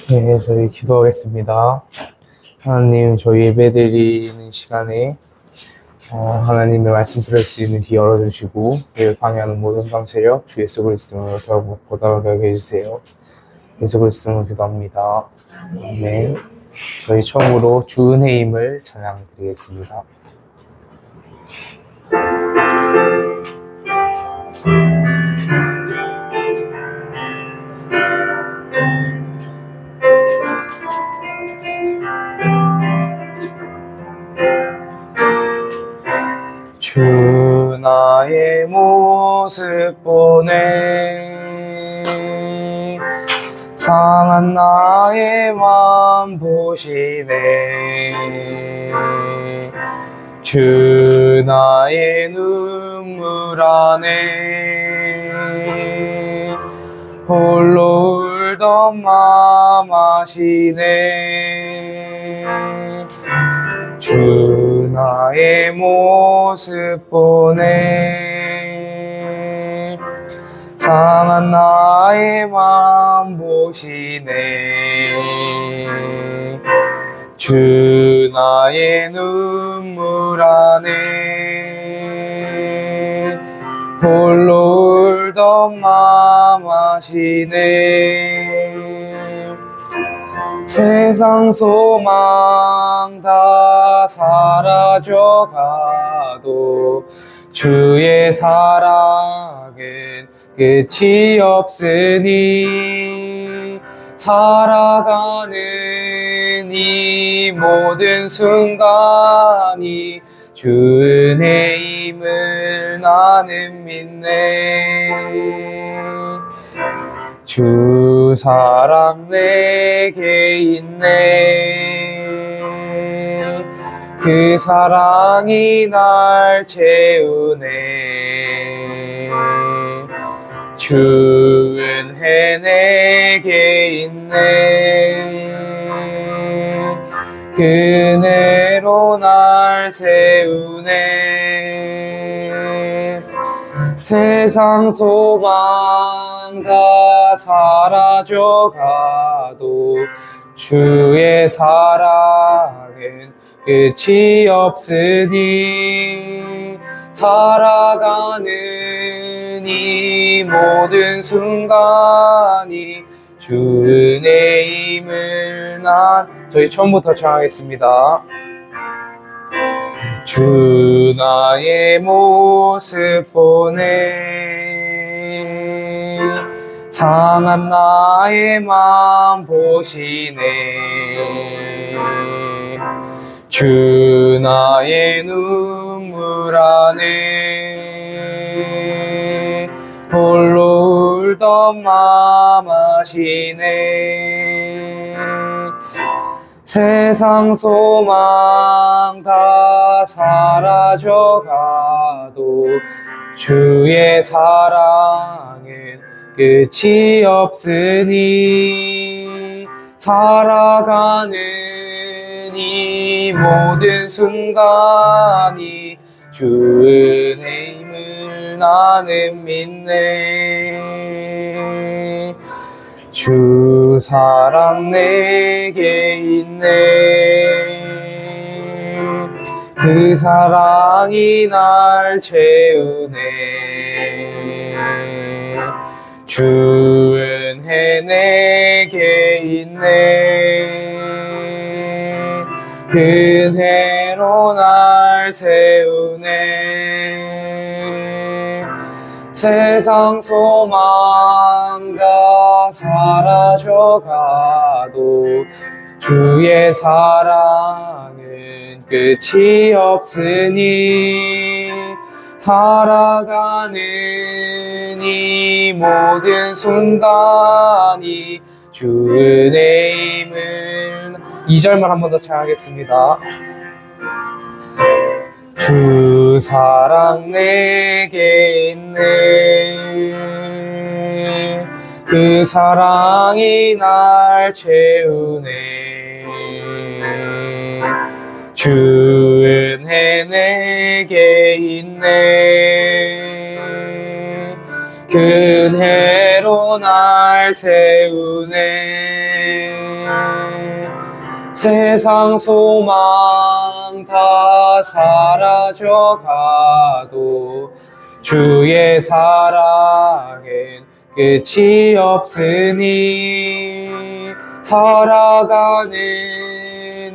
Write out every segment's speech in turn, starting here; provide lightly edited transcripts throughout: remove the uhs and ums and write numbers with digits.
네, 저희 기도하겠습니다. 하나님, 저희 예배드리는 시간에 하나님의 말씀 들을 수 있는 귀 열어주시고 이를 방해하는 모든 강세력 주 예수 그리스도로 보답하게 해주세요. 예수 그리스도로 기도합니다. 아멘. 저희 처음으로 주 은혜의 힘을 찬양드리겠습니다. 주 나의 모습 보네, 상한 나의 맘 보시네. 주 나의 눈물 안에 홀로 울던 맘 아시네. 주 나의 모습 보네, 상한 나의 맘 보시네. 주 나의 눈물 안에 홀로 울던 맘 아시네. 세상 소망 다 사라져가도 주의 사랑은 끝이 없으니, 살아가는 이 모든 순간이 주 은혜임을 나는 믿네. 주 사랑 내게 있네, 그 사랑이 날 채우네. 주 은혜 내게 있네, 그 은혜로 날 세우네. 세상 소망 다 사라져가도 주의 사랑은 끝이 없으니, 살아가는 이 모든 순간이 주 은혜임을 저희 처음부터 찬양하겠습니다. 주 나의 모습 보네, 상한 나의 맘 보시네. 주 나의 눈물 안에 홀로 울던 맘 아시네. 세상 소망 다 사라져가도 주의 사랑은 끝이 없으니, 살아가는 이 모든 순간이 주 은혜임을 나는 믿네. 주 사랑 내게 있네, 그 사랑이 날 채우네. 주 은혜 내게 있네, 그 은혜로 날 세우네. 세상 소망 다 사라져가도 주의 사랑은 끝이 없으니, 살아가는 이 모든 순간이 주 은혜임을. 2절만 한 번 더 찬양하겠습니다. 주 사랑 내게 있네, 그 사랑이 날 채우네. 주 은혜 내게 있네, 그 은혜로 날 세우네. 세상 소망 다 사라져가도 주의 사랑엔 끝이 없으니 살아가는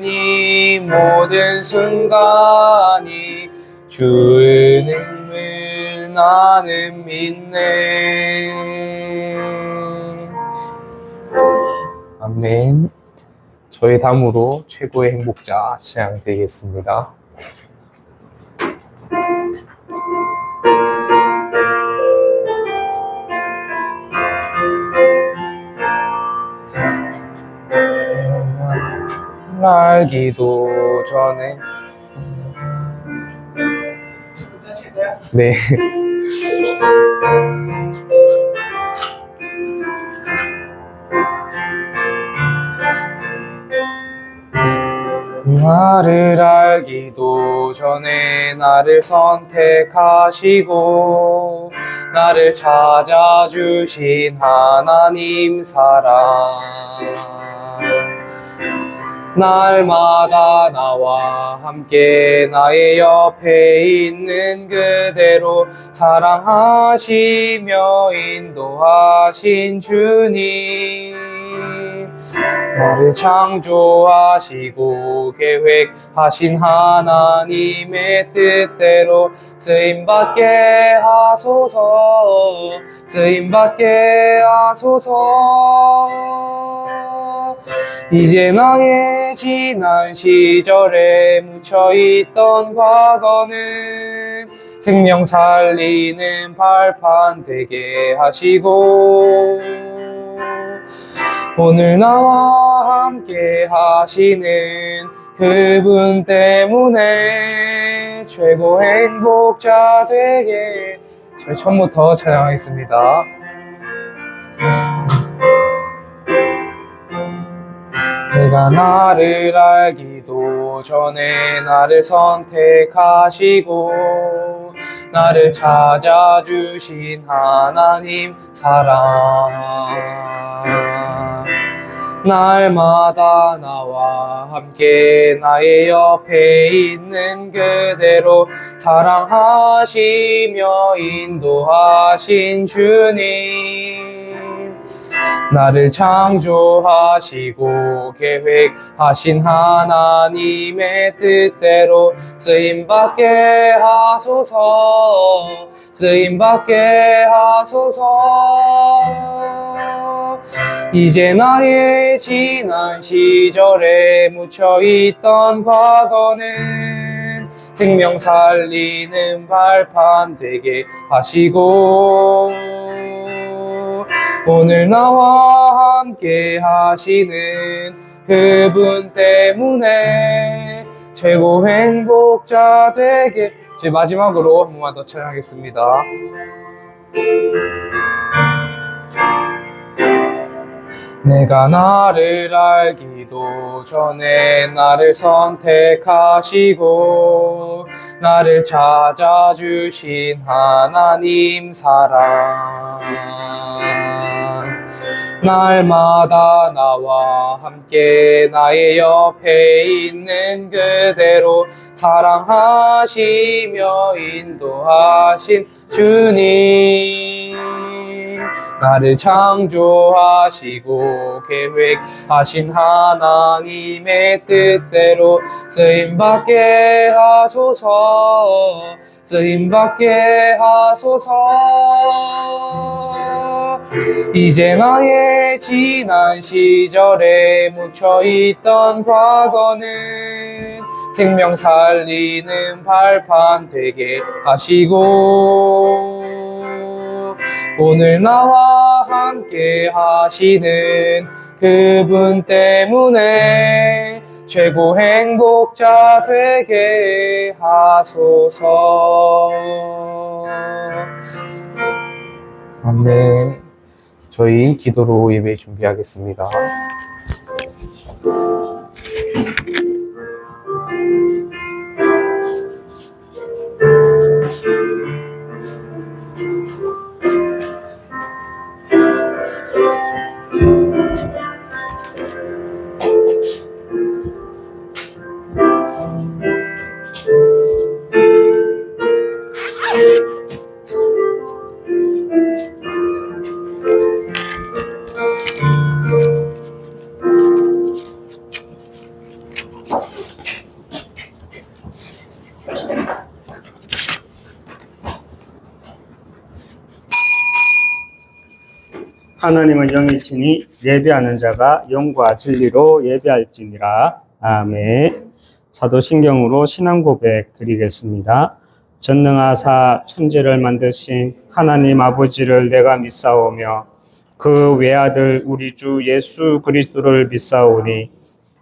이 모든 순간이 주의 은혜를 나는 믿네. 아멘. 저희 다음으로 최고의 행복자 찬양드리겠습니다. 알기도 전에 네. 나를 알기도 전에 나를 선택하시고 나를 찾아주신 하나님 사랑 날마다 나와 함께 나의 옆에 있는 그대로 사랑하시며 인도하신 주님 나를 창조하시고 계획하신 하나님의 뜻대로 쓰임받게 하소서 쓰임받게 하소서 이제 나의 지난 시절에 묻혀있던 과거는 생명 살리는 발판 되게 하시고 오늘 나와 함께 하시는 그분 때문에 최고 행복자 되게 저희 처음부터 찬양하겠습니다. 내가 나를 알기도 전에 나를 선택하시고 나를 찾아주신 하나님 사랑 날마다 나와 함께 나의 옆에 있는 그대로 사랑하시며 인도하신 주님 나를 창조하시고 계획하신 하나님의 뜻대로 쓰임받게 하소서 쓰임받게 하소서 이제 나의 지난 시절에 묻혀있던 과거는 생명 살리는 발판 되게 하시고 오늘 나와 함께 하시는 그분 때문에 최고 행복자 되게 제 마지막으로 한 번만 더 찬양하겠습니다. 내가 나를 알기도 전에 나를 선택하시고 나를 찾아주신 하나님 사랑 날마다 나와 함께 나의 옆에 있는 그대로 사랑하시며 인도하신 주님 나를 창조하시고 계획하신 하나님의 뜻대로 쓰임받게 하소서 쓰임받게 하소서 이제 나의 지난 시절에 묻혀있던 과거는 생명 살리는 발판 되게 하시고 오늘 나와 함께 하시는 그분 때문에 최고 행복자 되게 하소서. 아멘. 저희 기도로 예배 준비하겠습니다. 하나님은 영이시니 예배하는 자가 영과 진리로 예배할지니라. 아멘. 사도신경으로 신앙 고백 드리겠습니다. 전능하사 천지를 만드신 하나님 아버지를 내가 믿사오며 그 외아들 우리 주 예수 그리스도를 믿사오니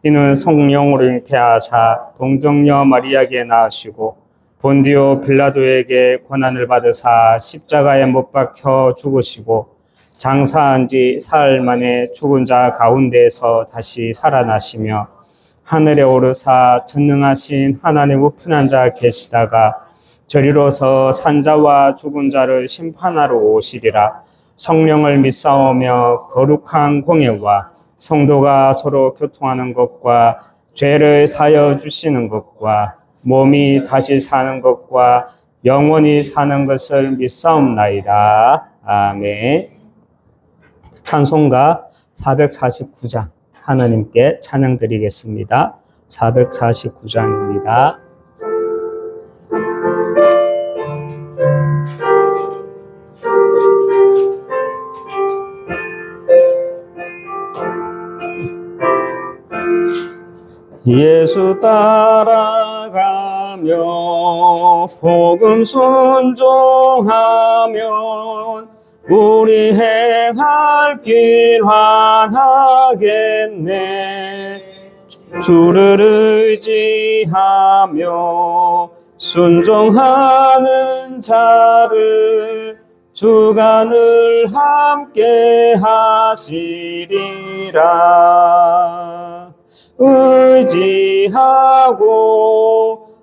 이는 성령으로 잉태하사 동정녀 마리아에게 낳으시고 본디오 빌라도에게 고난을 받으사 십자가에 못 박혀 죽으시고 장사한 지 사흘 만에 죽은 자 가운데서 다시 살아나시며 하늘에 오르사 전능하신 하나님 우편한 자 계시다가 저리로서 산자와 죽은 자를 심판하러 오시리라. 성령을 믿사오며 거룩한 공예와 성도가 서로 교통하는 것과 죄를 사여 주시는 것과 몸이 다시 사는 것과 영원히 사는 것을 믿사옵나이다. 아멘. 찬송가 449장 하나님께 찬양 드리겠습니다. 449장입니다. 예수 따라가며 복음 순종하면 우리 행할 길 환하겠네. 주를 의지하며 순종하는 자를 주가 늘 함께 하시리라. 의지하고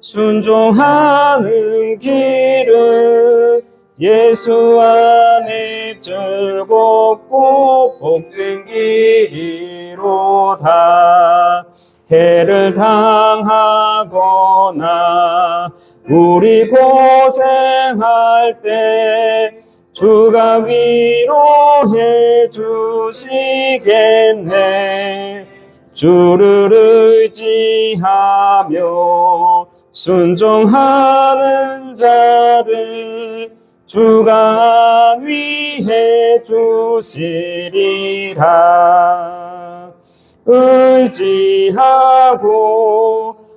순종하는 길은 예수 안에 즐겁고 복된 길이로다. 해를 당하거나 우리 고생할 때 주가 위로해 주시겠네. 주를 의지하며 순종하는 자를 주가 안위해 주시리라. 의지하고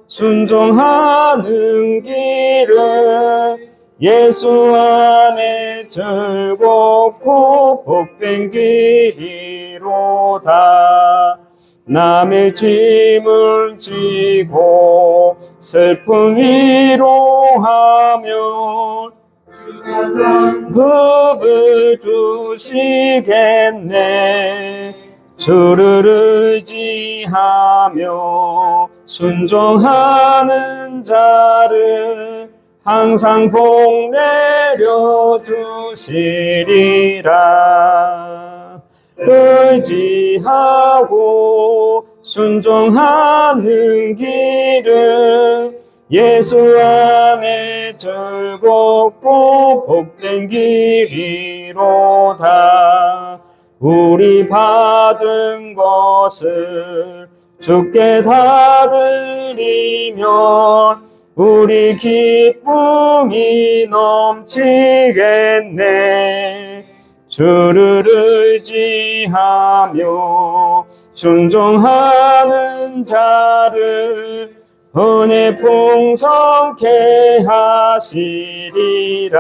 순종하는 길은 예수 안에 즐겁고 복된 길이로다. 남의 짐을 지고 슬픔 위로하며 급을 주시겠네. 주를 의지하며 순종하는 자를 항상 복 내려 주시리라. 의지하고 순종하는 길은 예수 안에 즐겁고 복된 길이로다. 우리 받은 것을 주께 다 드리면 우리 기쁨이 넘치겠네. 주를 의지하며 순종하는 자를 은혜 풍성케 하시리라.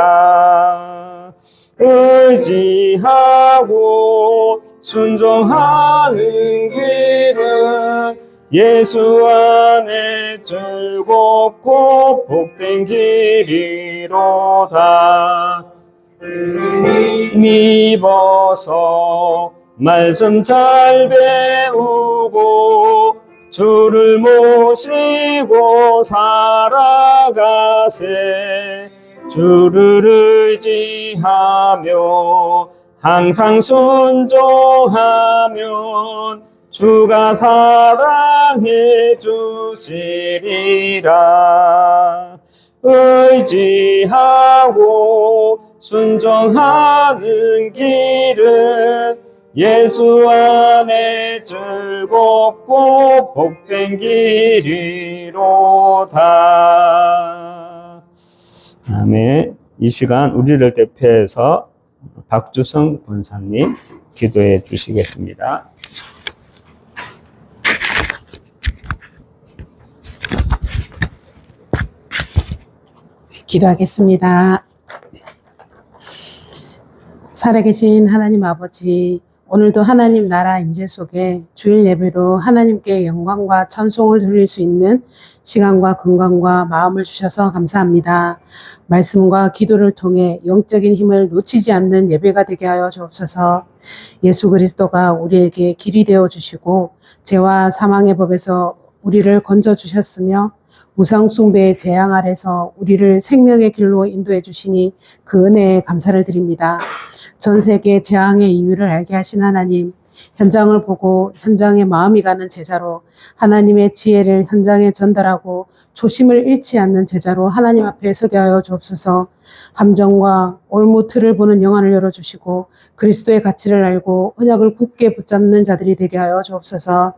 의지하고 순종하는 길은 예수 안에 즐겁고 복된 길이로다. 믿어서 말씀 잘 배우고 주를 모시고 살아가세. 주를 의지하며 항상 순종하면 주가 사랑해 주시리라. 의지하고 순종하는 길은 예수 안에 즐겁고 복된 길이로다. 아멘. 이 시간 우리를 대표해서 박주성 권사님 기도해 주시겠습니다. 기도하겠습니다. 살아계신 하나님 아버지, 오늘도 하나님 나라 임재 속에 주일 예배로 하나님께 영광과 찬송을 드릴 수 있는 시간과 건강과 마음을 주셔서 감사합니다. 말씀과 기도를 통해 영적인 힘을 놓치지 않는 예배가 되게 하여 주옵소서. 예수 그리스도가 우리에게 길이 되어 주시고 죄와 사망의 법에서 우리를 건져 주셨으며 우상 숭배의 재앙 아래서 우리를 생명의 길로 인도해 주시니 그 은혜에 감사를 드립니다. 전 세계 재앙의 이유를 알게 하신 하나님, 현장을 보고 현장에 마음이 가는 제자로 하나님의 지혜를 현장에 전달하고 초심을 잃지 않는 제자로 하나님 앞에 서게 하여 주옵소서. 함정과 올무트를 보는 영안을 열어주시고 그리스도의 가치를 알고 언약을 굳게 붙잡는 자들이 되게 하여 주옵소서.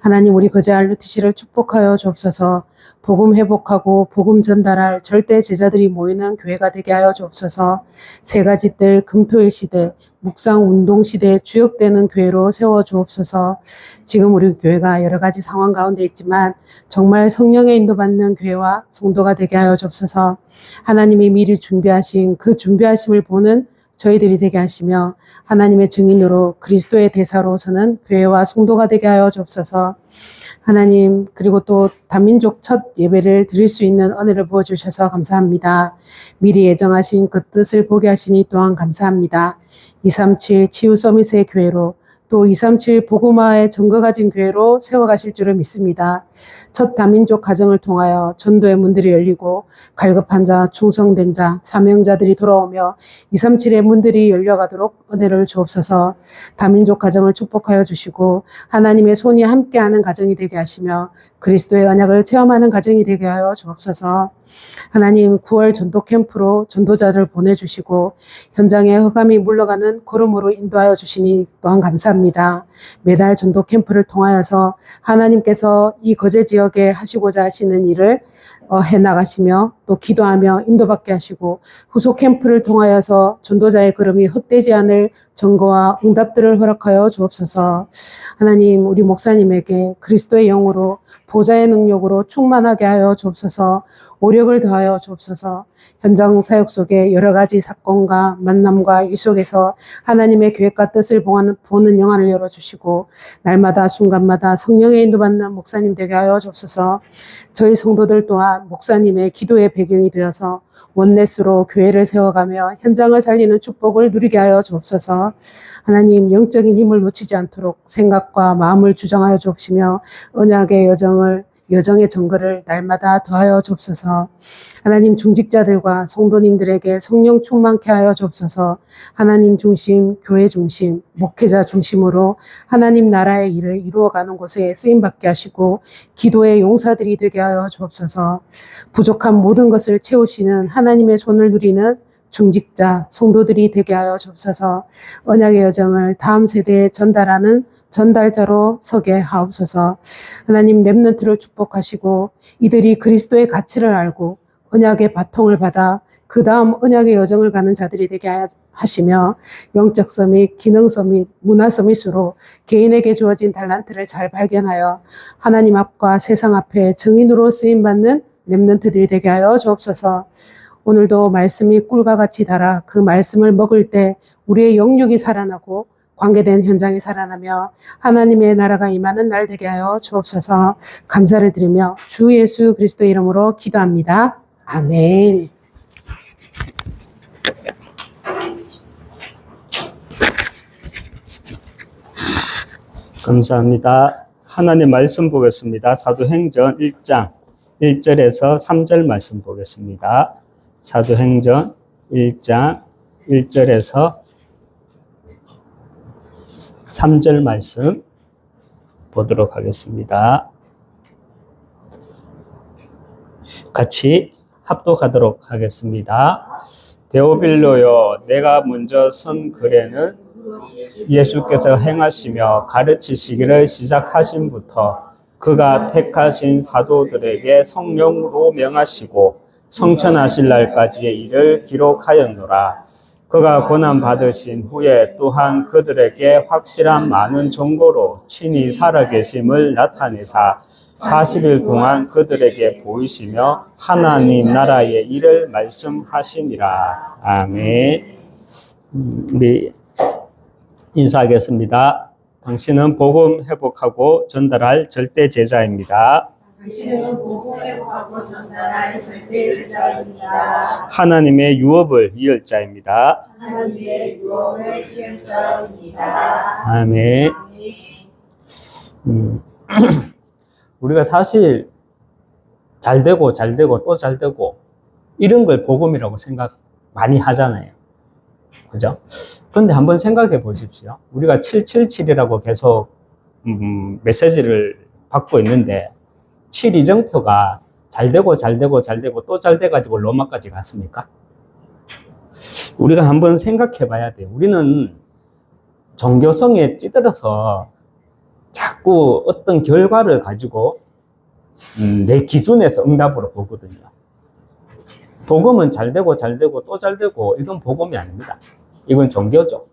하나님, 우리 거제 RUTC를 축복하여 주옵소서. 복음 회복하고 복음 전달할 절대 제자들이 모이는 교회가 되게 하여 주옵소서. 세 가지 뜰 금토일 시대, 묵상 운동 시대에 주역되는 교회로 세워 주옵소서. 지금 우리 교회가 여러 가지 상황 가운데 있지만 정말 성령의 인도받는 교회와 성도가 되게 하여 주옵소서. 하나님이 미리 준비하신 그 준비하심을 보는 저희들이 되게 하시며 하나님의 증인으로 그리스도의 대사로 서는 교회와 성도가 되게 하여 주옵소서. 하나님, 그리고 또 다민족 첫 예배를 드릴 수 있는 은혜를 부어주셔서 감사합니다. 미리 예정하신 그 뜻을 보게 하시니 또한 감사합니다. 237 치유 서밋의 교회로 또 237 복음화의 증거 가진 교회로 세워가실 줄을 믿습니다. 첫 다민족 가정을 통하여 전도의 문들이 열리고 갈급한 자, 충성된 자, 사명자들이 돌아오며 237의 문들이 열려가도록 은혜를 주옵소서. 다민족 가정을 축복하여 주시고 하나님의 손이 함께하는 가정이 되게 하시며 그리스도의 언약을 체험하는 가정이 되게 하여 주옵소서. 하나님, 9월 전도 캠프로 전도자들 보내주시고 현장에 흑암이 물러가는 걸음으로 인도하여 주시니 또한 감사합니다. 매달 전도 캠프를 통하여서 하나님께서 이 거제 지역에 하시고자 하시는 일을 해나가시며 또 기도하며 인도받게 하시고 후속 캠프를 통하여서 전도자의 걸음이 헛되지 않을 증거와 응답들을 허락하여 주옵소서. 하나님, 우리 목사님에게 그리스도의 영으로 보좌의 능력으로 충만하게 하여 주옵소서. 오력을 더하여 주옵소서. 현장 사역 속에 여러 가지 사건과 만남과 일 속에서 하나님의 계획과 뜻을 보는 영안을 열어주시고 날마다 순간마다 성령의 인도받는 목사님 되게 하여 주옵소서. 저희 성도들 또한 목사님의 기도의 배경이 되어서 원넷으로 교회를 세워가며 현장을 살리는 축복을 누리게 하여 주옵소서. 하나님, 영적인 힘을 놓치지 않도록 생각과 마음을 주장하여 주옵시며 언약의 여정의 증거를 날마다 더하여 주옵소서. 하나님, 중직자들과 성도님들에게 성령 충만케 하여 주옵소서. 하나님 중심, 교회 중심, 목회자 중심으로 하나님 나라의 일을 이루어가는 곳에 쓰임받게 하시고 기도의 용사들이 되게 하여 주옵소서. 부족한 모든 것을 채우시는 하나님의 손을 누리는 중직자, 성도들이 되게 하여 주옵소서. 언약의 여정을 다음 세대에 전달하는 전달자로 서게 하옵소서. 하나님, 렘넌트를 축복하시고 이들이 그리스도의 가치를 알고 언약의 바통을 받아 그 다음 언약의 여정을 가는 자들이 되게 하시며 영적 서밋, 기능 서밋, 문화 서밋으로 개인에게 주어진 달란트를 잘 발견하여 하나님 앞과 세상 앞에 증인으로 쓰임받는 렘넌트들이 되게 하여 주옵소서. 오늘도 말씀이 꿀과 같이 달아 그 말씀을 먹을 때 우리의 영육이 살아나고 관계된 현장이 살아나며 하나님의 나라가 임하는 날 되게 하여 주옵소서. 감사를 드리며 주 예수 그리스도의 이름으로 기도합니다. 아멘. 감사합니다. 하나님 말씀 보겠습니다. 사도행전 1장 1절에서 3절 말씀 보겠습니다. 사도행전 1장 1절에서 3절 말씀 보도록 하겠습니다. 같이 합독하도록 하겠습니다. 데오빌로여, 내가 먼저 쓴 글에는 예수께서 행하시며 가르치시기를 시작하신부터 그가 택하신 사도들에게 성령으로 명하시고 성천하실 날까지의 일을 기록하였노라. 그가 고난 받으신 후에 또한 그들에게 확실한 많은 증거로 친히 살아계심을 나타내사 40일 동안 그들에게 보이시며 하나님 나라의 일을 말씀하시니라. 아멘. 우리 인사하겠습니다. 당신은 복음 회복하고 전달할 절대 제자입니다. 당신은 복음 회복하고 전달할 절대 제자입니다. 하나님의 유업을 이을 자입니다. 하나님의 유언을 이을 자입니다. 아멘. 우리가 사실 잘 되고 또 잘 되고 이런 걸 복음이라고 생각 많이 하잖아요. 그죠? 그런데 한번 생각해 보십시오. 우리가 777이라고 계속 메시지를 받고 있는데 7 이정표가 잘 되고 또 잘 돼가지고 로마까지 갔습니까? 우리가 한번 생각해 봐야 돼요. 우리는 종교성에 찌들어서 자꾸 어떤 결과를 가지고 내 기준에서 응답으로 보거든요. 복음은 잘 되고 또 잘 되고 이건 복음이 아닙니다. 이건 종교죠.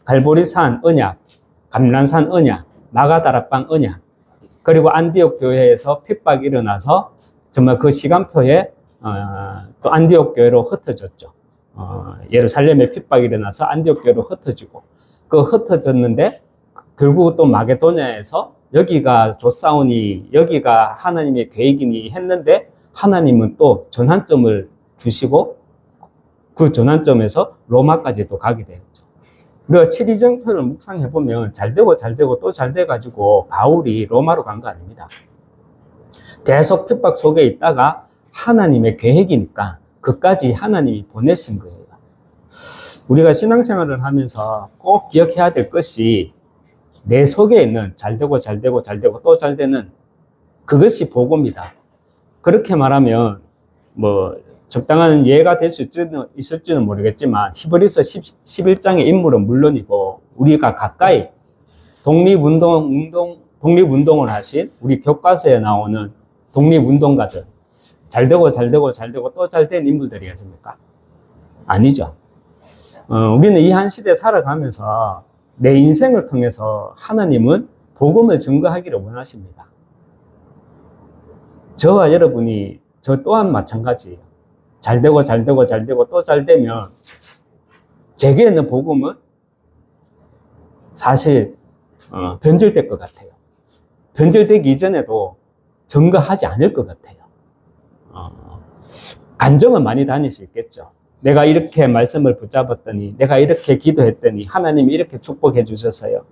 갈보리산 언약, 감난산 언약, 마가다락방 언약, 그리고 안디옥 교회에서 핍박이 일어나서 정말 그 시간표에 또 안디옥 교회로 흩어졌죠. 예루살렘에 핍박이 일어나서 안디옥 교회로 흩어지고 그 흩어졌는데 결국 또 마게도냐에서 여기가 조사오니 여기가 하나님의 계획이니 했는데 하나님은 또 전환점을 주시고 그 전환점에서 로마까지 또 가게 되었죠. 우리가 7이정표를 묵상해보면 잘 되고 또 잘 돼가지고 바울이 로마로 간 거 아닙니다. 계속 핍박 속에 있다가 하나님의 계획이니까 그까지 하나님이 보내신 거예요. 우리가 신앙생활을 하면서 꼭 기억해야 될 것이 내 속에 있는 잘 되고 또 잘 되는 그것이 복음이다. 그렇게 말하면 뭐 적당한 예가 될 수 있을지는 모르겠지만 히브리서 11장의 인물은 물론이고 우리가 가까이 독립운동을 하신 우리 교과서에 나오는 독립운동가들 잘 되고 또 잘 된 인물들이겠습니까? 아니죠. 우리는 이 한 시대 살아가면서 내 인생을 통해서 하나님은 복음을 증거하기를 원하십니다. 저와 여러분이 저 또한 마찬가지예요. 잘 되고 또 잘 되면 제게 있는 복음은 사실 변질될 것 같아요. 변질되기 이전에도 증거하지 않을 것 같아요. 간증은 많이 다닐 수 있겠죠. 내가 이렇게 말씀을 붙잡았더니 내가 이렇게 기도했더니 하나님이 이렇게 축복해 주셔서요.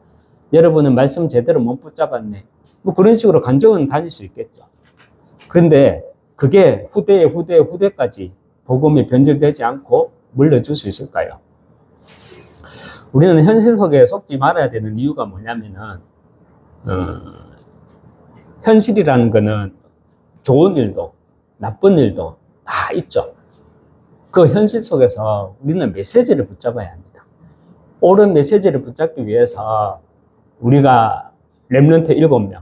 여러분은 말씀 제대로 못 붙잡았네. 뭐 그런 식으로 간증은 다닐 수 있겠죠. 그런데 그게 후대까지 복음이 변질되지 않고 물려줄 수 있을까요? 우리는 현실 속에 속지 말아야 되는 이유가 뭐냐면은 현실이라는 거는 좋은 일도 나쁜 일도 다 있죠. 그 현실 속에서 우리는 메시지를 붙잡아야 합니다. 옳은 메시지를 붙잡기 위해서 우리가 렘넌트 7명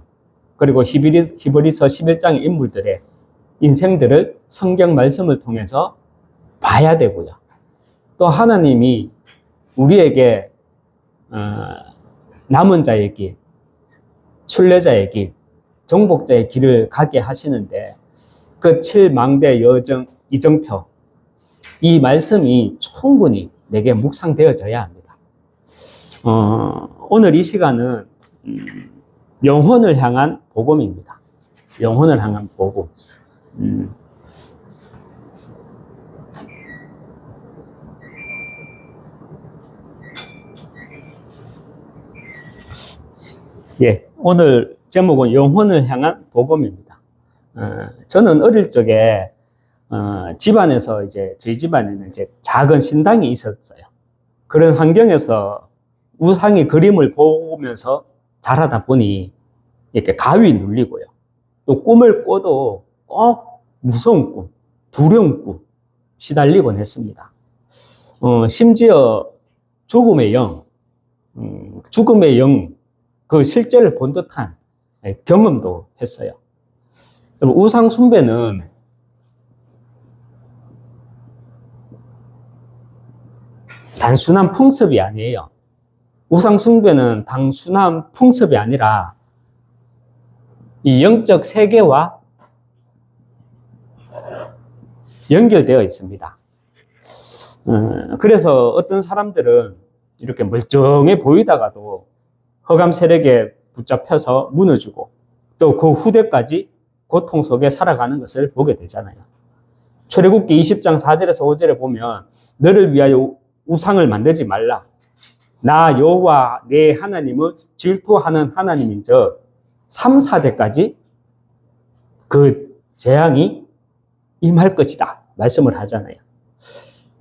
그리고 히브리서 11장의 인물들의 인생들을 성경 말씀을 통해서 봐야 되고요. 또 하나님이 우리에게 남은 자의 길, 순례자의 길, 정복자의 길을 가게 하시는데 그 7망대 여정 이정표 이 말씀이 충분히 내게 묵상되어져야 합니다. 오늘 이 시간은 영혼을 향한 복음입니다. 영혼을 향한 복음. 예, 오늘 제목은 영혼을 향한 복음입니다. 저는 어릴 적에 집안에서 이제 저희 집안에는 이제 작은 신당이 있었어요. 그런 환경에서 우상의 그림을 보면서 자라다 보니 이렇게 가위 눌리고요. 또 꿈을 꿔도 꼭 무서운 꿈, 두려운 꿈 시달리곤 했습니다. 심지어 죽음의 영, 그 실제를 본 듯한 경험도 했어요. 우상 숭배는 단순한 풍습이 아니에요. 우상숭배는 단순한 풍습이 아니라 이 영적 세계와 연결되어 있습니다. 그래서 어떤 사람들은 이렇게 멀쩡해 보이다가도 흑암 세력에 붙잡혀서 무너지고 또 그 후대까지 고통 속에 살아가는 것을 보게 되잖아요. 출애굽기 20장 4절에서 5절에 보면 너를 위하여 우상을 만들지 말라. 나 여호와 내 하나님은 질투하는 하나님인즉 3, 4대까지 그 재앙이 임할 것이다 말씀을 하잖아요.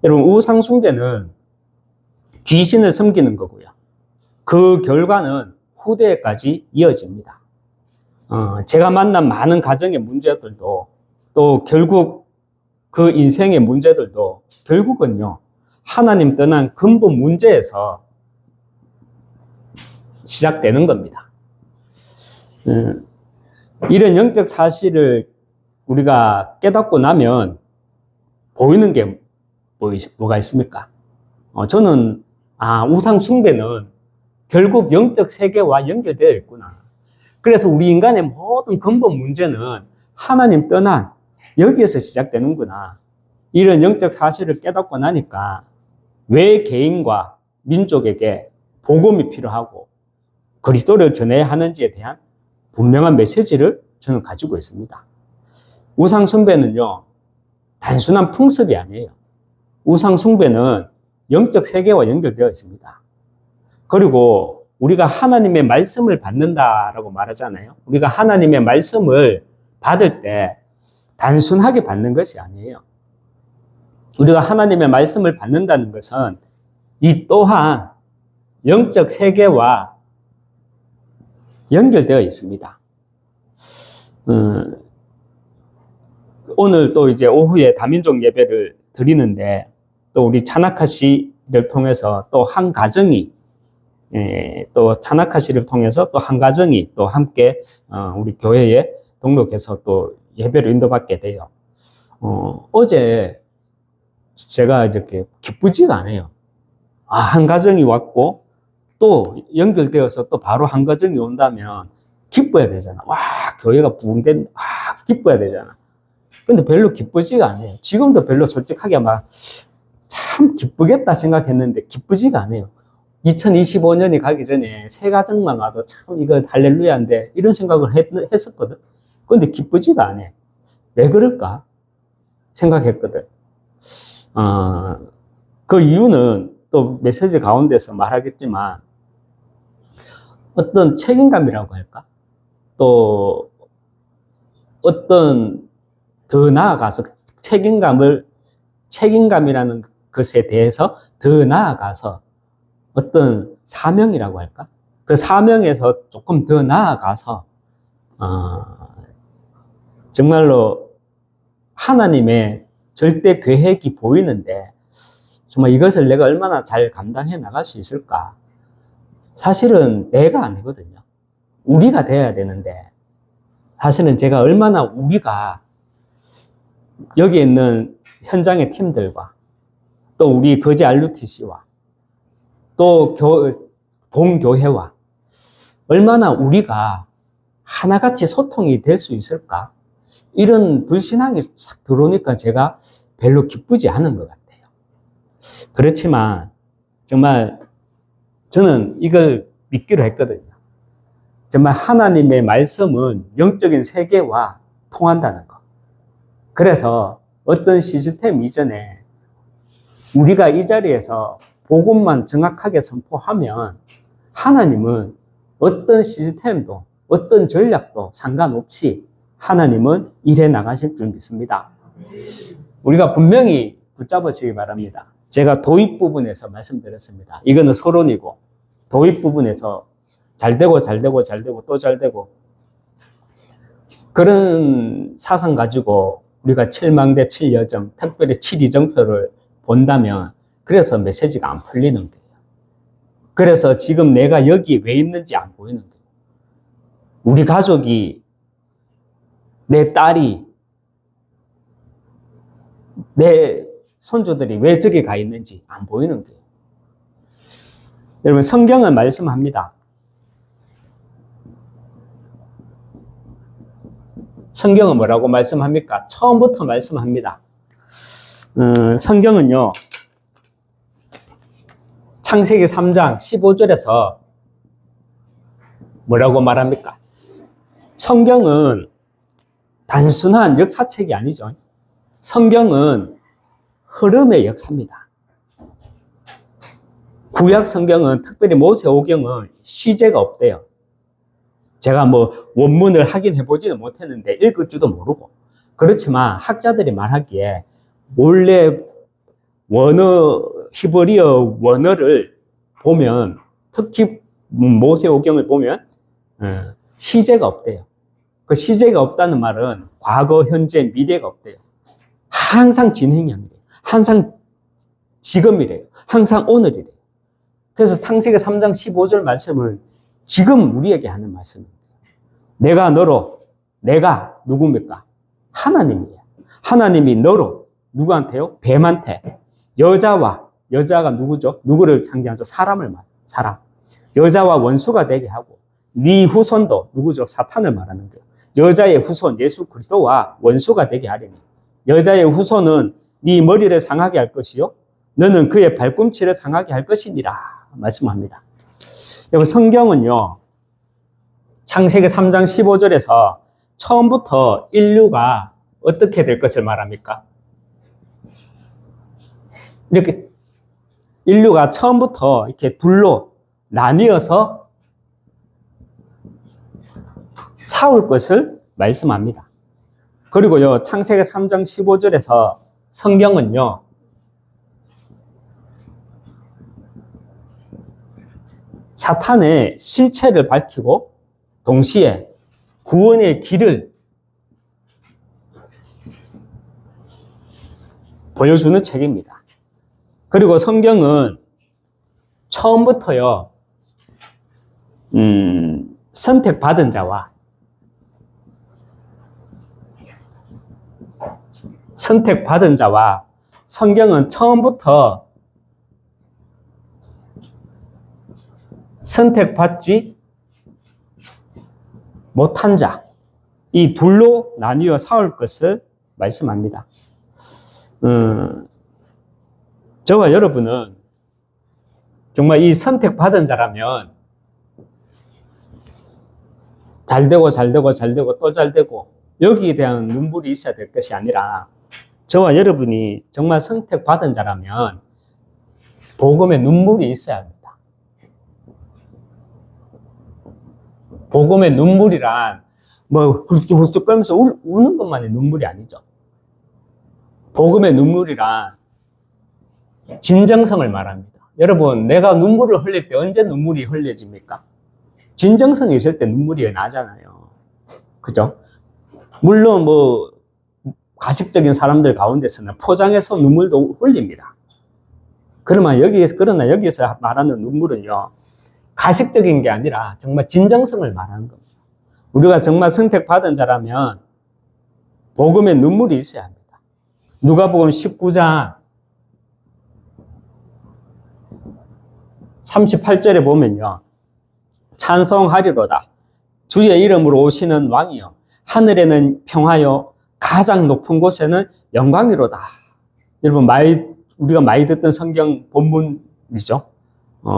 여러분, 우상 숭배는 귀신을 섬기는 거고요. 그 결과는 후대까지 이어집니다. 제가 만난 많은 가정의 문제들도 또 결국 그 인생의 문제들도 결국은요, 하나님 떠난 근본 문제에서 시작되는 겁니다. 이런 영적 사실을 우리가 깨닫고 나면 보이는 게 뭐가 있습니까? 저는 우상 숭배는 결국 영적 세계와 연결되어 있구나. 그래서 우리 인간의 모든 근본 문제는 하나님 떠난 여기에서 시작되는구나. 이런 영적 사실을 깨닫고 나니까 왜 개인과 민족에게 복음이 필요하고 그리스도를 전해야 하는지에 대한 분명한 메시지를 저는 가지고 있습니다. 우상 숭배는요, 단순한 풍습이 아니에요. 우상 숭배는 영적 세계와 연결되어 있습니다. 그리고 우리가 하나님의 말씀을 받는다라고 말하잖아요. 우리가 하나님의 말씀을 받을 때 단순하게 받는 것이 아니에요. 우리가 하나님의 말씀을 받는다는 것은 이 또한 영적 세계와 연결되어 있습니다. 오늘 또 이제 오후에 다민족 예배를 드리는데 또 우리 차나카시를 통해서 또 한 가정이 또 차나카시를 통해서 또 한 가정이 또 함께 우리 교회에 등록해서 또 예배를 인도받게 돼요. 어제 제가 이렇게 기쁘지가 않아요. 한 가정이 왔고 또 연결되어서 또 바로 한 가정이 온다면 기뻐야 되잖아. 와, 교회가 부흥된, 기뻐야 되잖아. 근데 별로 기쁘지가 않아요. 지금도 별로 솔직하게 막 참 기쁘겠다 생각했는데 기쁘지가 않아요. 2025년이 가기 전에 새 가정만 와도 참 이거 할렐루야인데 이런 생각을 했었거든. 근데 기쁘지가 않아. 왜 그럴까 생각했거든. 그 이유는 또 메시지 가운데서 말하겠지만 어떤 책임감이라고 할까? 또 어떤 더 나아가서 책임감이라는 것에 대해서 더 나아가서 어떤 사명이라고 할까? 그 사명에서 조금 더 나아가서 정말로 하나님의 절대 계획이 보이는데 정말 이것을 내가 얼마나 잘 감당해 나갈 수 있을까? 사실은 내가 아니거든요. 우리가 돼야 되는데 사실은 제가 얼마나 우리가 여기 있는 현장의 팀들과 또 우리 거제 RUTC와 또 본교회와 얼마나 우리가 하나같이 소통이 될 수 있을까? 이런 불신앙이 싹 들어오니까 제가 별로 기쁘지 않은 것 같아요. 그렇지만 정말 저는 이걸 믿기로 했거든요. 정말 하나님의 말씀은 영적인 세계와 통한다는 것. 그래서 어떤 시스템 이전에 우리가 이 자리에서 복음만 정확하게 선포하면 하나님은 어떤 시스템도 어떤 전략도 상관없이 하나님은 일해 나가실 줄 믿습니다. 우리가 분명히 붙잡으시기 바랍니다. 제가 도입 부분에서 말씀드렸습니다. 이거는 서론이고 도입 부분에서 잘되고 또 잘되고 그런 사상 가지고 우리가 7망대 7여정 특별히 7이정표를 본다면 그래서 메시지가 안 풀리는 거예요. 그래서 지금 내가 여기 왜 있는지 안 보이는 거예요. 우리 가족이 내 딸이 내 손주들이 왜 저기 가 있는지 안 보이는 거예요. 여러분, 성경은 말씀합니다. 성경은 뭐라고 말씀합니까? 처음부터 말씀합니다. 성경은요, 창세기 3장 15절에서 뭐라고 말합니까? 성경은 단순한 역사책이 아니죠. 성경은 흐름의 역사입니다. 구약 성경은, 특별히 모세오경은 시제가 없대요. 제가 뭐 원문을 확인해 보지는 못했는데 읽을 줄도 모르고, 그렇지만 학자들이 말하기에 원래 원어, 히브리어 원어를 보면, 특히 모세오경을 보면 시제가 없대요. 그 시제가 없다는 말은 과거, 현재, 미래가 없대요. 항상 진행형이래요. 항상 지금이래요. 항상 오늘이래요. 그래서 창세기 3장 15절 말씀을 지금 우리에게 하는 말씀입니다. 내가 너로, 내가 누굽니까? 하나님이에요. 하나님이 너로, 누구한테요? 뱀한테. 여자가 누구죠? 누구를 상징하죠? 사람을 말해요. 사람. 여자와 원수가 되게 하고, 네 후손도 누구죠? 사탄을 말하는 거예요. 여자의 후손 예수 그리스도와 원수가 되게 하려니, 여자의 후손은 네 머리를 상하게 할 것이요, 너는 그의 발꿈치를 상하게 할 것이니라 말씀합니다. 여러분, 성경은요, 창세기 3장 15절에서 처음부터 인류가 어떻게 될 것을 말합니까? 이렇게 인류가 처음부터 이렇게 둘로 나뉘어서 싸울 것을 말씀합니다. 그리고요, 창세기 3장 15절에서 성경은요, 사탄의 실체를 밝히고 동시에 구원의 길을 보여주는 책입니다. 그리고 성경은 처음부터요, 선택받은 자와 성경은 처음부터 선택받지 못한 자, 이 둘로 나뉘어 싸울 것을 말씀합니다. 저와 여러분은 정말 이 선택받은 자라면 잘되고 또 잘되고 여기에 대한 눈물이 있어야 될 것이 아니라, 저와 여러분이 정말 선택받은 자라면 복음에 눈물이 있어야 합니다. 복음의 눈물이란 뭐 훌쩍훌쩍 거리면서 우는 것만이 눈물이 아니죠. 복음의 눈물이란 진정성을 말합니다. 여러분, 내가 눈물을 흘릴 때 언제 눈물이 흘려집니까? 진정성이 있을 때 눈물이 나잖아요. 그죠? 물론 뭐 가식적인 사람들 가운데서는 포장해서 눈물도 흘립니다. 그러나 여기에서 말하는 눈물은요, 가식적인 게 아니라 정말 진정성을 말하는 겁니다. 우리가 정말 선택받은 자라면 복음에 눈물이 있어야 합니다. 누가복음 19장 38절에 보면요, 찬송하리로다. 주의 이름으로 오시는 왕이여, 하늘에는 평화여, 가장 높은 곳에는 영광이로다. 여러분, 우리가 많이 듣던 성경 본문이죠.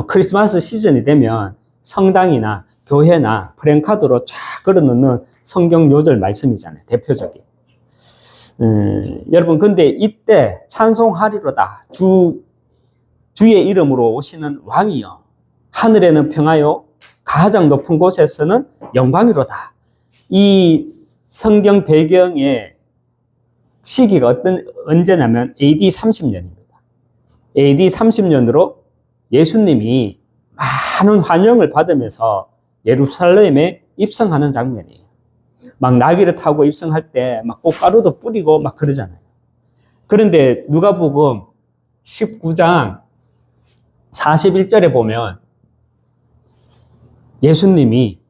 크리스마스 시즌이 되면 성당이나 교회나 프랭카드로 쫙 걸어놓는 성경 요절 말씀이잖아요. 대표적인. 여러분, 근데 이때 찬송하리로다. 주의 이름으로 오시는 왕이여, 하늘에는 평화요, 가장 높은 곳에서는 영광이로다. 이 성경 배경의 시기가 언제냐면 AD 30년입니다. AD 30년으로 예수님이 많은 환영을 받으면서 예루살렘에 입성하는 장면이에요. 막 나귀를 타고 입성할 때 막 꽃가루도 뿌리고 막 그러잖아요. 그런데 누가복음 19장 41절에 보면 예수님이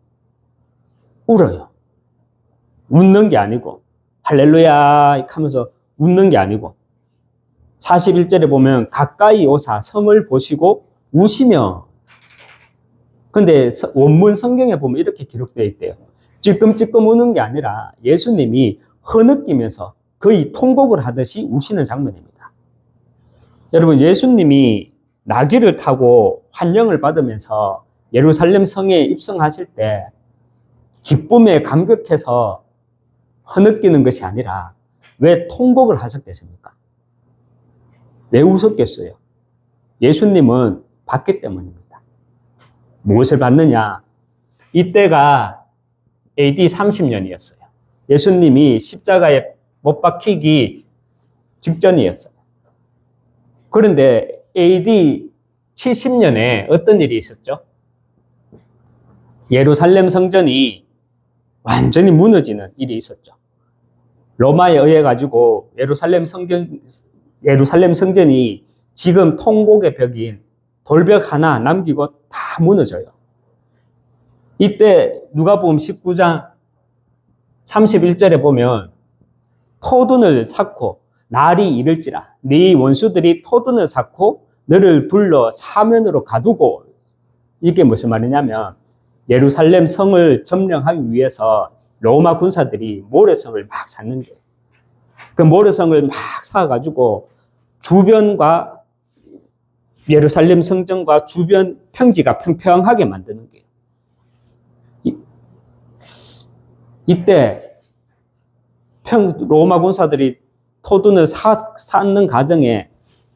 울어요. 웃는 게 아니고, 할렐루야 하면서 웃는 게 아니고, 41절에 보면 가까이 오사 성을 보시고 우시며 근데 원문 성경에 보면 이렇게 기록되어 있대요. 찔끔찔끔 우는 게 아니라 예수님이 흐느끼면서 거의 통곡을 하듯이 우시는 장면입니다. 여러분, 예수님이 나귀를 타고 환영을 받으면서 예루살렘 성에 입성하실 때 기쁨에 감격해서 흐느끼는 것이 아니라 왜 통곡을 하셨겠습니까? 왜 우셨겠어요? 예수님은 받기 때문입니다. 무엇을 받느냐? 이때가 AD 30년이었어요. 예수님이 십자가에 못 박히기 직전이었어요. 그런데 AD 70년에 어떤 일이 있었죠? 예루살렘 성전이 완전히 무너지는 일이 있었죠. 로마에 의해 가지고 예루살렘 성전이 지금 통곡의 벽인 돌벽 하나 남기고 다 무너져요. 이때 누가복음 19장 31절에 보면 토둔을 쌓고 날이 이를지라 네 원수들이 토둔을 쌓고 너를 불러 사면으로 가두고, 이게 무슨 말이냐면 예루살렘 성을 점령하기 위해서 로마 군사들이 모래성을 막 쌓는 거예요. 그 모래성을 막 쌓아가지고 주변과 예루살렘 성전과 주변 평지가 평평하게 만드는 거예요. 이때 로마 군사들이 토둔을 쌓는 과정에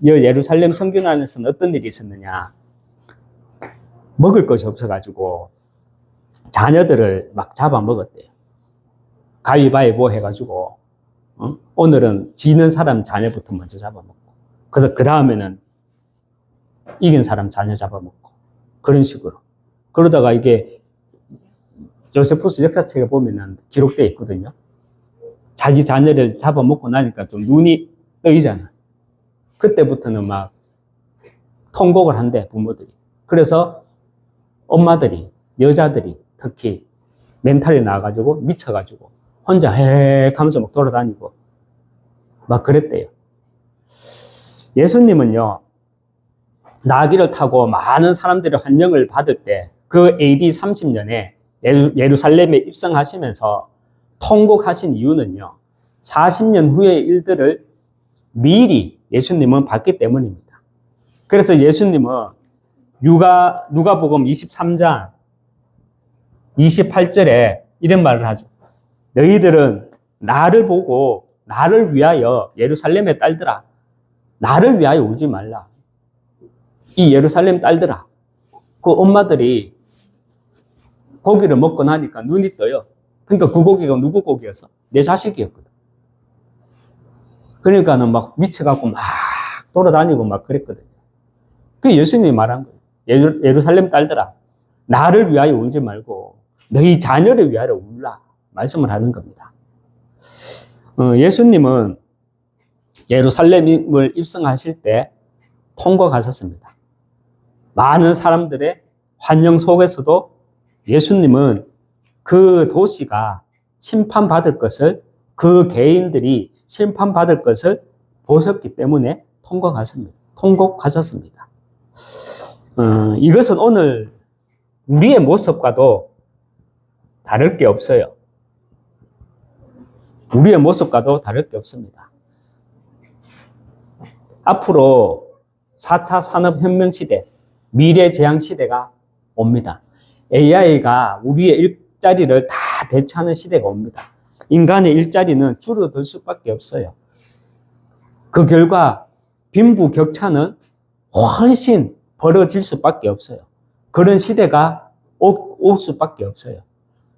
예루살렘 성전 안에서는 어떤 일이 있었느냐? 먹을 것이 없어가지고 자녀들을 막 잡아먹었대요. 가위바위보 해가지고 오늘은 지는 사람 자녀부터 먼저 잡아먹고 그 다음에는 이긴 사람 자녀 잡아먹고 그런 식으로. 그러다가 이게 요세푸스 역사책에 보면은 기록되어 있거든요. 자기 자녀를 잡아먹고 나니까 좀 눈이 떠이잖아. 그때부터는 막 통곡을 한대, 부모들이. 그래서 엄마들이, 여자들이 특히 멘탈이 나가지고 미쳐가지고 혼자 헤 하면서 막 돌아다니고 막 그랬대요. 예수님은요, 나귀를 타고 많은 사람들의 환영을 받을 때 그 AD 30년에 예루살렘에 입성하시면서 통곡하신 이유는요, 40년 후의 일들을 미리 예수님은 봤기 때문입니다. 그래서 예수님은 누가복음 23장 28절에 이런 말을 하죠. 너희들은 나를 보고 나를 위하여 예루살렘의 딸들아, 나를 위하여 울지 말라. 이 예루살렘 딸들아, 그 엄마들이 고기를 먹고 나니까 눈이 떠요. 그러니까 그 고기가 누구 고기였어? 내 자식이었거든. 그러니까는 막 미쳐갖고 막 돌아다니고 막 그랬거든요. 그게 예수님이 말한 거예요. 예루살렘 딸들아, 나를 위하여 울지 말고 너희 자녀를 위하여 울라. 말씀을 하는 겁니다. 예수님은 예루살렘을 입성하실 때 통곡하셨습니다. 많은 사람들의 환영 속에서도 예수님은 그 도시가 심판받을 것을, 그 개인들이 심판받을 것을 보셨기 때문에 통곡하셨습니다. 이것은 오늘 우리의 모습과도 다를 게 없어요. 우리의 모습과도 다를 게 없습니다. 앞으로 4차 산업혁명 시대, 미래재앙 시대가 옵니다. AI가 우리의 일자리를 다 대체하는 시대가 옵니다. 인간의 일자리는 줄어들 수밖에 없어요. 그 결과 빈부격차는 훨씬 벌어질 수밖에 없어요. 그런 시대가 올 수밖에 없어요.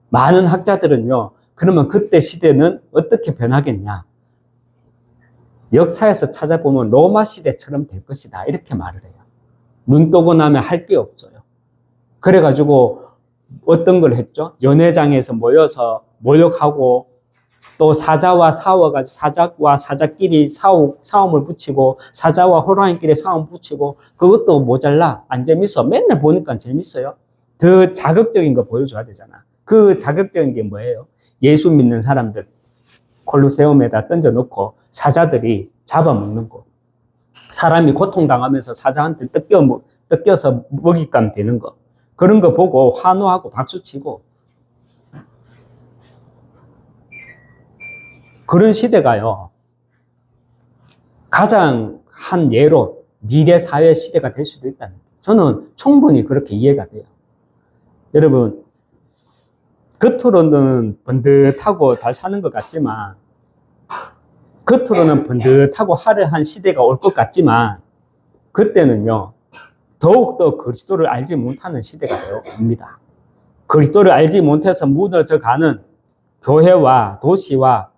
많은 학자들은요, 그러면 그때 시대는 어떻게 변하겠냐? 역사에서 찾아보면 로마 시대처럼 될 것이다. 이렇게 말을 해요. 눈 뜨고 나면 할 게 없어요. 그래가지고 어떤 걸 했죠? 연회장에서 모여서 모욕하고 또 사자와 싸워가지고 사자와 사자끼리 싸움을 붙이고 사자와 호랑이끼리 싸움 붙이고 그것도 모자라. 안 재밌어. 맨날 보니까 재밌어요. 더 자극적인 거 보여줘야 되잖아. 그 자극적인 게 뭐예요? 예수 믿는 사람들 콜로세움에다 던져놓고 사자들이 잡아먹는 거. 사람이 고통당하면서 사자한테 뜯겨서 먹잇감 되는 거. 그런 거 보고 환호하고 박수치고 그런 시대가요. 가장 한 예로 미래 사회 시대가 될 수도 있다는 거예요. 저는 충분히 그렇게 이해가 돼요. 여러분, 겉으로는 번듯하고 잘 사는 것 같지만 겉으로는 번듯하고 화려한 시대가 올 것 같지만 그때는요. 더욱더 그리스도를 알지 못하는 시대가 옵니다. 그리스도를 알지 못해서 무너져가는 교회와 도시와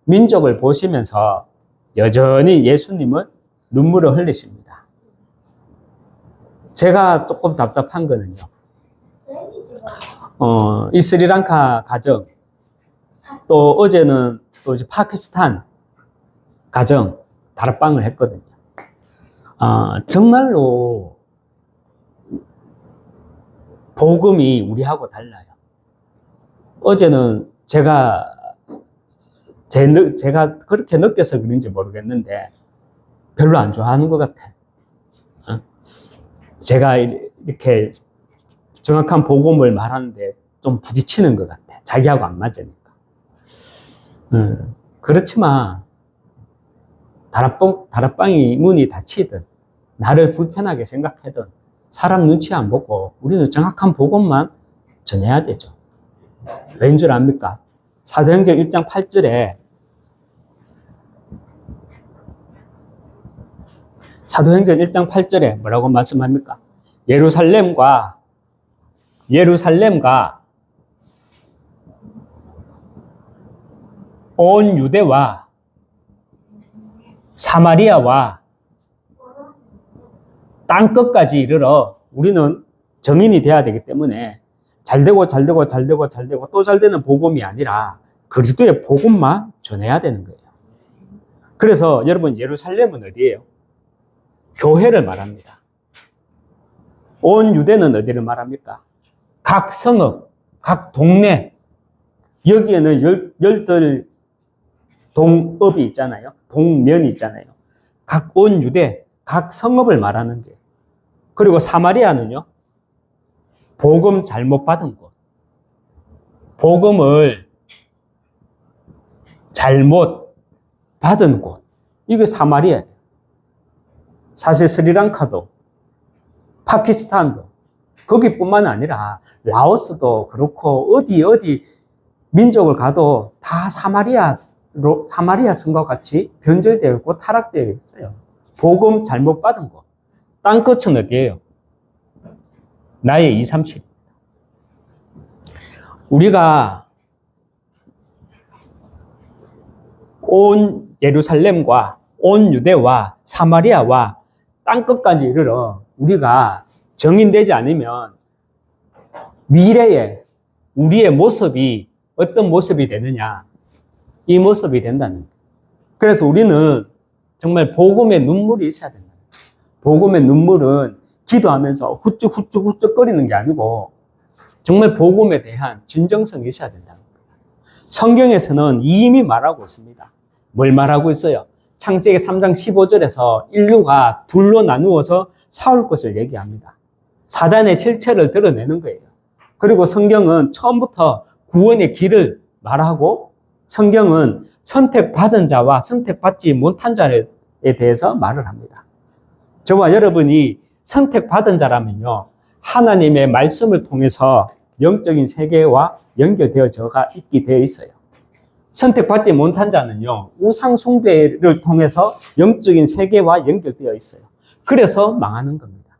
민족을 보시면서 여전히 예수님은 눈물을 흘리십니다. 제가 조금 답답한 거는요. 이 스리랑카 가정, 또 어제는 또 이제 파키스탄 가정 다락방을 했거든요. 정말로 복음이 우리하고 달라요. 어제는 제가 그렇게 느껴서 그런지 모르겠는데 별로 안 좋아하는 것 같아. 제가 이렇게 정확한 복음을 말하는데 좀 부딪히는 것 같아. 자기하고 안 맞으니까. 그렇지만 다락방이 문이 닫히든 나를 불편하게 생각하든 사람 눈치 안 보고 우리는 정확한 복음만 전해야 되죠. 왜인 줄 압니까? 사도행전 1장 8절에 사도행전 1장 8절에 뭐라고 말씀합니까? 예루살렘과 온 유대와 사마리아와 땅끝까지 이르러 우리는 정인이 돼야 되기 때문에 잘되고 또 잘되는 복음이 아니라 그리스도의 복음만 전해야 되는 거예요. 그래서 여러분 예루살렘은 어디예요? 교회를 말합니다. 온 유대는 어디를 말합니까? 각 성읍, 각 동네, 여기에는 열들 동읍이 있잖아요. 동면이 있잖아요. 각 온 유대, 각 성읍을 말하는 게. 그리고 사마리아는요. 복음 잘못 받은 곳. 복음을 잘못 받은 곳. 이게 사마리아예요. 사실 스리랑카도 파키스탄도 거기뿐만 아니라 라오스도 그렇고 어디 민족을 가도 다 사마리아 성과 같이 변절되어 있고 타락되어 있어요. 복음 잘못 받은 곳. 땅끝은 어디예요? 나의 237. 우리가 온 예루살렘과 온 유대와 사마리아와 땅끝까지 이르러 우리가 정인되지 않으면 미래에 우리의 모습이 어떤 모습이 되느냐, 이 모습이 된다는 거예요. 그래서 우리는 정말 복음의 눈물이 있어야 된다. 복음의 눈물은 기도하면서 후쩍거리는 게 아니고 정말 복음에 대한 진정성이 있어야 된다는 거예요. 성경에서는 이미 말하고 있습니다. 뭘 말하고 있어요? 창세기 3장 15절에서 인류가 둘로 나누어서 싸울 것을 얘기합니다. 사단의 실체를 드러내는 거예요. 그리고 성경은 처음부터 구원의 길을 말하고 성경은 선택받은 자와 선택받지 못한 자에 대해서 말을 합니다. 저와 여러분이 선택받은 자라면요. 하나님의 말씀을 통해서 영적인 세계와 연결되어져가 있게 되어 있어요. 선택받지 못한 자는요. 우상 숭배를 통해서 영적인 세계와 연결되어 있어요. 그래서 망하는 겁니다.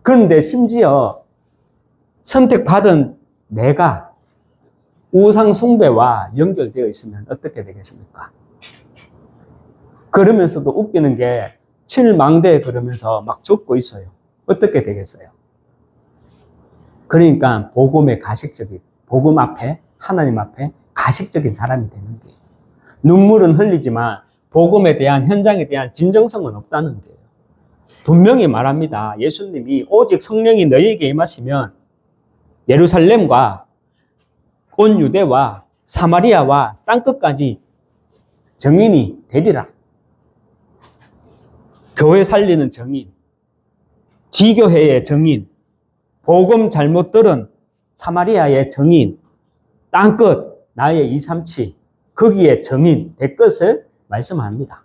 그런데 심지어 선택받은 내가 우상 숭배와 연결되어 있으면 어떻게 되겠습니까? 그러면서도 웃기는 게 칠망대 그러면서 막 적고 있어요. 어떻게 되겠어요? 그러니까 복음의 가식적인, 복음 앞에, 하나님 앞에 가식적인 사람이 되는 거예요. 눈물은 흘리지만 복음에 대한, 현장에 대한 진정성은 없다는 거예요. 분명히 말합니다. 예수님이 오직 성령이 너희에게 임하시면 예루살렘과 온 유대와 사마리아와 땅끝까지 정인이 되리라. 교회 살리는 정인, 지교회의 정인, 복음 잘못 들은 사마리아의 정인, 땅끝, 나의 237, 거기에 정인 될 것을 말씀합니다.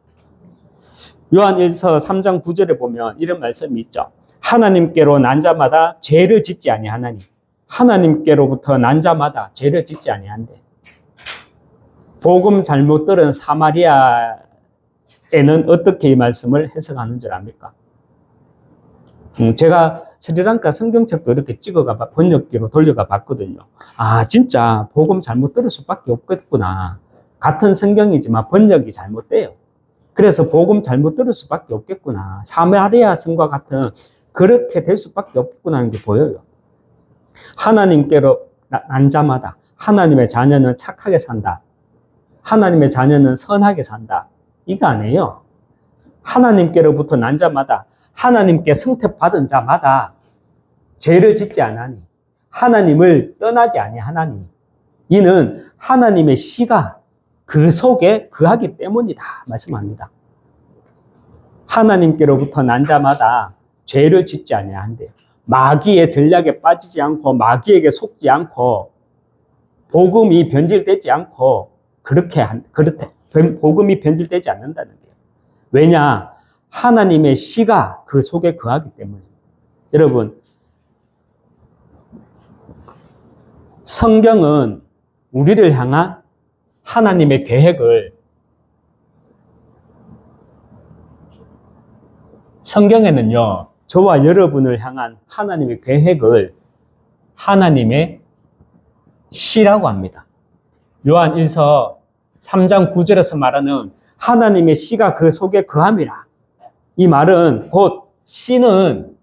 요한 1서 3장 9절에 보면 이런 말씀이 있죠. 하나님께로 난 자마다 죄를 짓지 아니하나니 하나님께로부터 난 자마다 죄를 짓지 아니한대. 복음 잘못 들은 사마리아에는 어떻게 이 말씀을 해석하는 줄 압니까? 제가 스리랑카 성경책도 이렇게 찍어가 번역기로 돌려가 봤거든요. 아, 진짜 복음 잘못 들을 수밖에 없겠구나. 같은 성경이지만 번역이 잘못돼요. 그래서 복음 잘못 들을 수밖에 없겠구나. 사마리아 성과 같은 그렇게 될 수밖에 없겠구나 하는 게 보여요. 하나님께로 난 자마다 하나님의 자녀는 착하게 산다. 하나님의 자녀는 선하게 산다. 이거 아니에요. 하나님께로부터 난 자마다 하나님께 성택받은 자마다 죄를 짓지 않으니 하나님을 떠나지 아니하나니 이는 하나님의 씨가 그 속에 거하기 때문이다 말씀합니다. 하나님께로부터 난 자마다 죄를 짓지 아니한대요. 마귀의 전략에 빠지지 않고 마귀에게 속지 않고 복음이 변질되지 않고 그렇대. 복음이 변질되지 않는다는 거예요. 왜냐? 하나님의 씨가 그 속에 거하기 때문에. 여러분, 성경은 우리를 향한 하나님의 계획을 성경에는요, 저와 여러분을 향한 하나님의 계획을 하나님의 씨라고 합니다. 요한 1서 3장 9절에서 말하는 하나님의 씨가 그 속에 거함이라. 이 말은 곧 씨는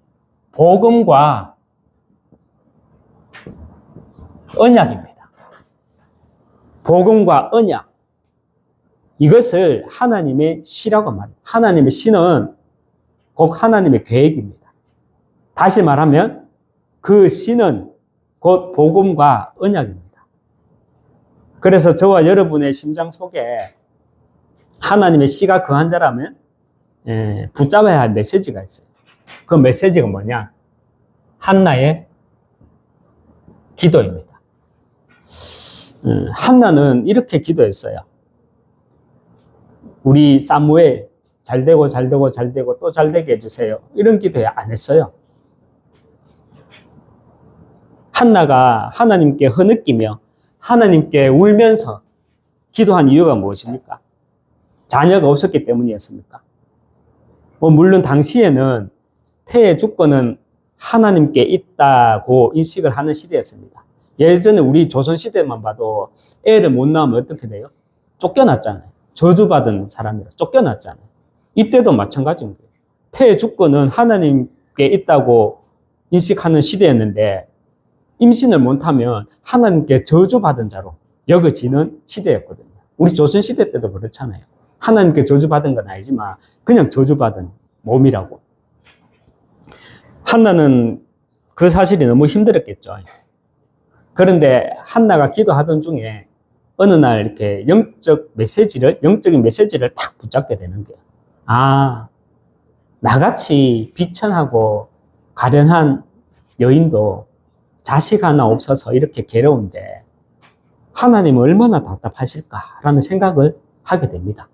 복음과 언약입니다. 복음과 언약. 이것을 하나님의 씨라고 말합니다. 하나님의 씨는 곧 하나님의 계획입니다. 다시 말하면 그 씨는 곧 복음과 언약입니다. 그래서 저와 여러분의 심장 속에 하나님의 씨가 거한 자라면 붙잡아야 할 메시지가 있어요. 그 메시지가 뭐냐? 한나의 기도입니다. 한나는 이렇게 기도했어요. 우리 사무엘 잘되고 잘되고 잘되고 또 잘되게 해주세요. 이런 기도 안 했어요. 한나가 하나님께 흐느끼며 하나님께 울면서 기도한 이유가 무엇입니까? 자녀가 없었기 때문이었습니까? 물론 당시에는 태의 주권은 하나님께 있다고 인식을 하는 시대였습니다. 예전에 우리 조선시대만 봐도 애를 못 낳으면 어떻게 돼요? 쫓겨났잖아요. 저주받은 사람이라 쫓겨났잖아요. 이때도 마찬가지인 거예요. 태의 주권은 하나님께 있다고 인식하는 시대였는데 임신을 못하면 하나님께 저주받은 자로 여겨지는 시대였거든요. 우리 조선시대 때도 그렇잖아요. 하나님께 저주받은 건 아니지만 그냥 저주받은 몸이라고. 한나는 그 사실이 너무 힘들었겠죠. 그런데 한나가 기도하던 중에 어느 날 이렇게 영적인 메시지를 딱 붙잡게 되는 거예요. 아, 나같이 비천하고 가련한 여인도 자식 하나 없어서 이렇게 괴로운데 하나님은 얼마나 답답하실까라는 생각을 하게 됩니다.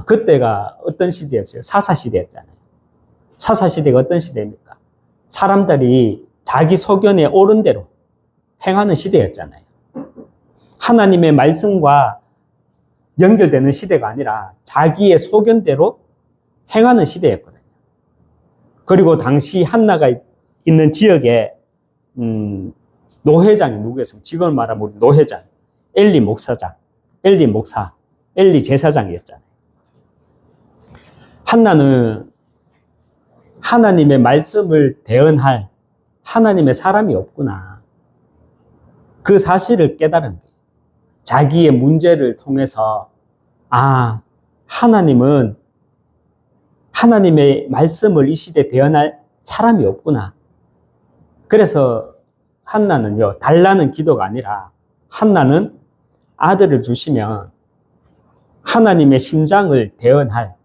그때가 어떤 시대였어요? 사사시대였잖아요. 사사시대가 어떤 시대입니까? 사람들이 자기 소견에 옳은 대로 행하는 시대였잖아요. 하나님의 말씀과 연결되는 시대가 아니라 자기의 소견대로 행하는 시대였거든요. 그리고 당시 한나가 있는 지역에 노회장이 누구였습니까? 지금 말하면 우리 노회장, 엘리 목사장, 엘리 목사, 엘리 제사장이었잖아요. 한나는 하나님의 말씀을 대언할 하나님의 사람이 없구나. 그 사실을 깨달은 거예요. 자기의 문제를 통해서 하나님은 하나님의 말씀을 이 시대에 대언할 사람이 없구나. 그래서 한나는요, 달라는 기도가 아니라 한나는 아들을 주시면 하나님의 심장을 대언할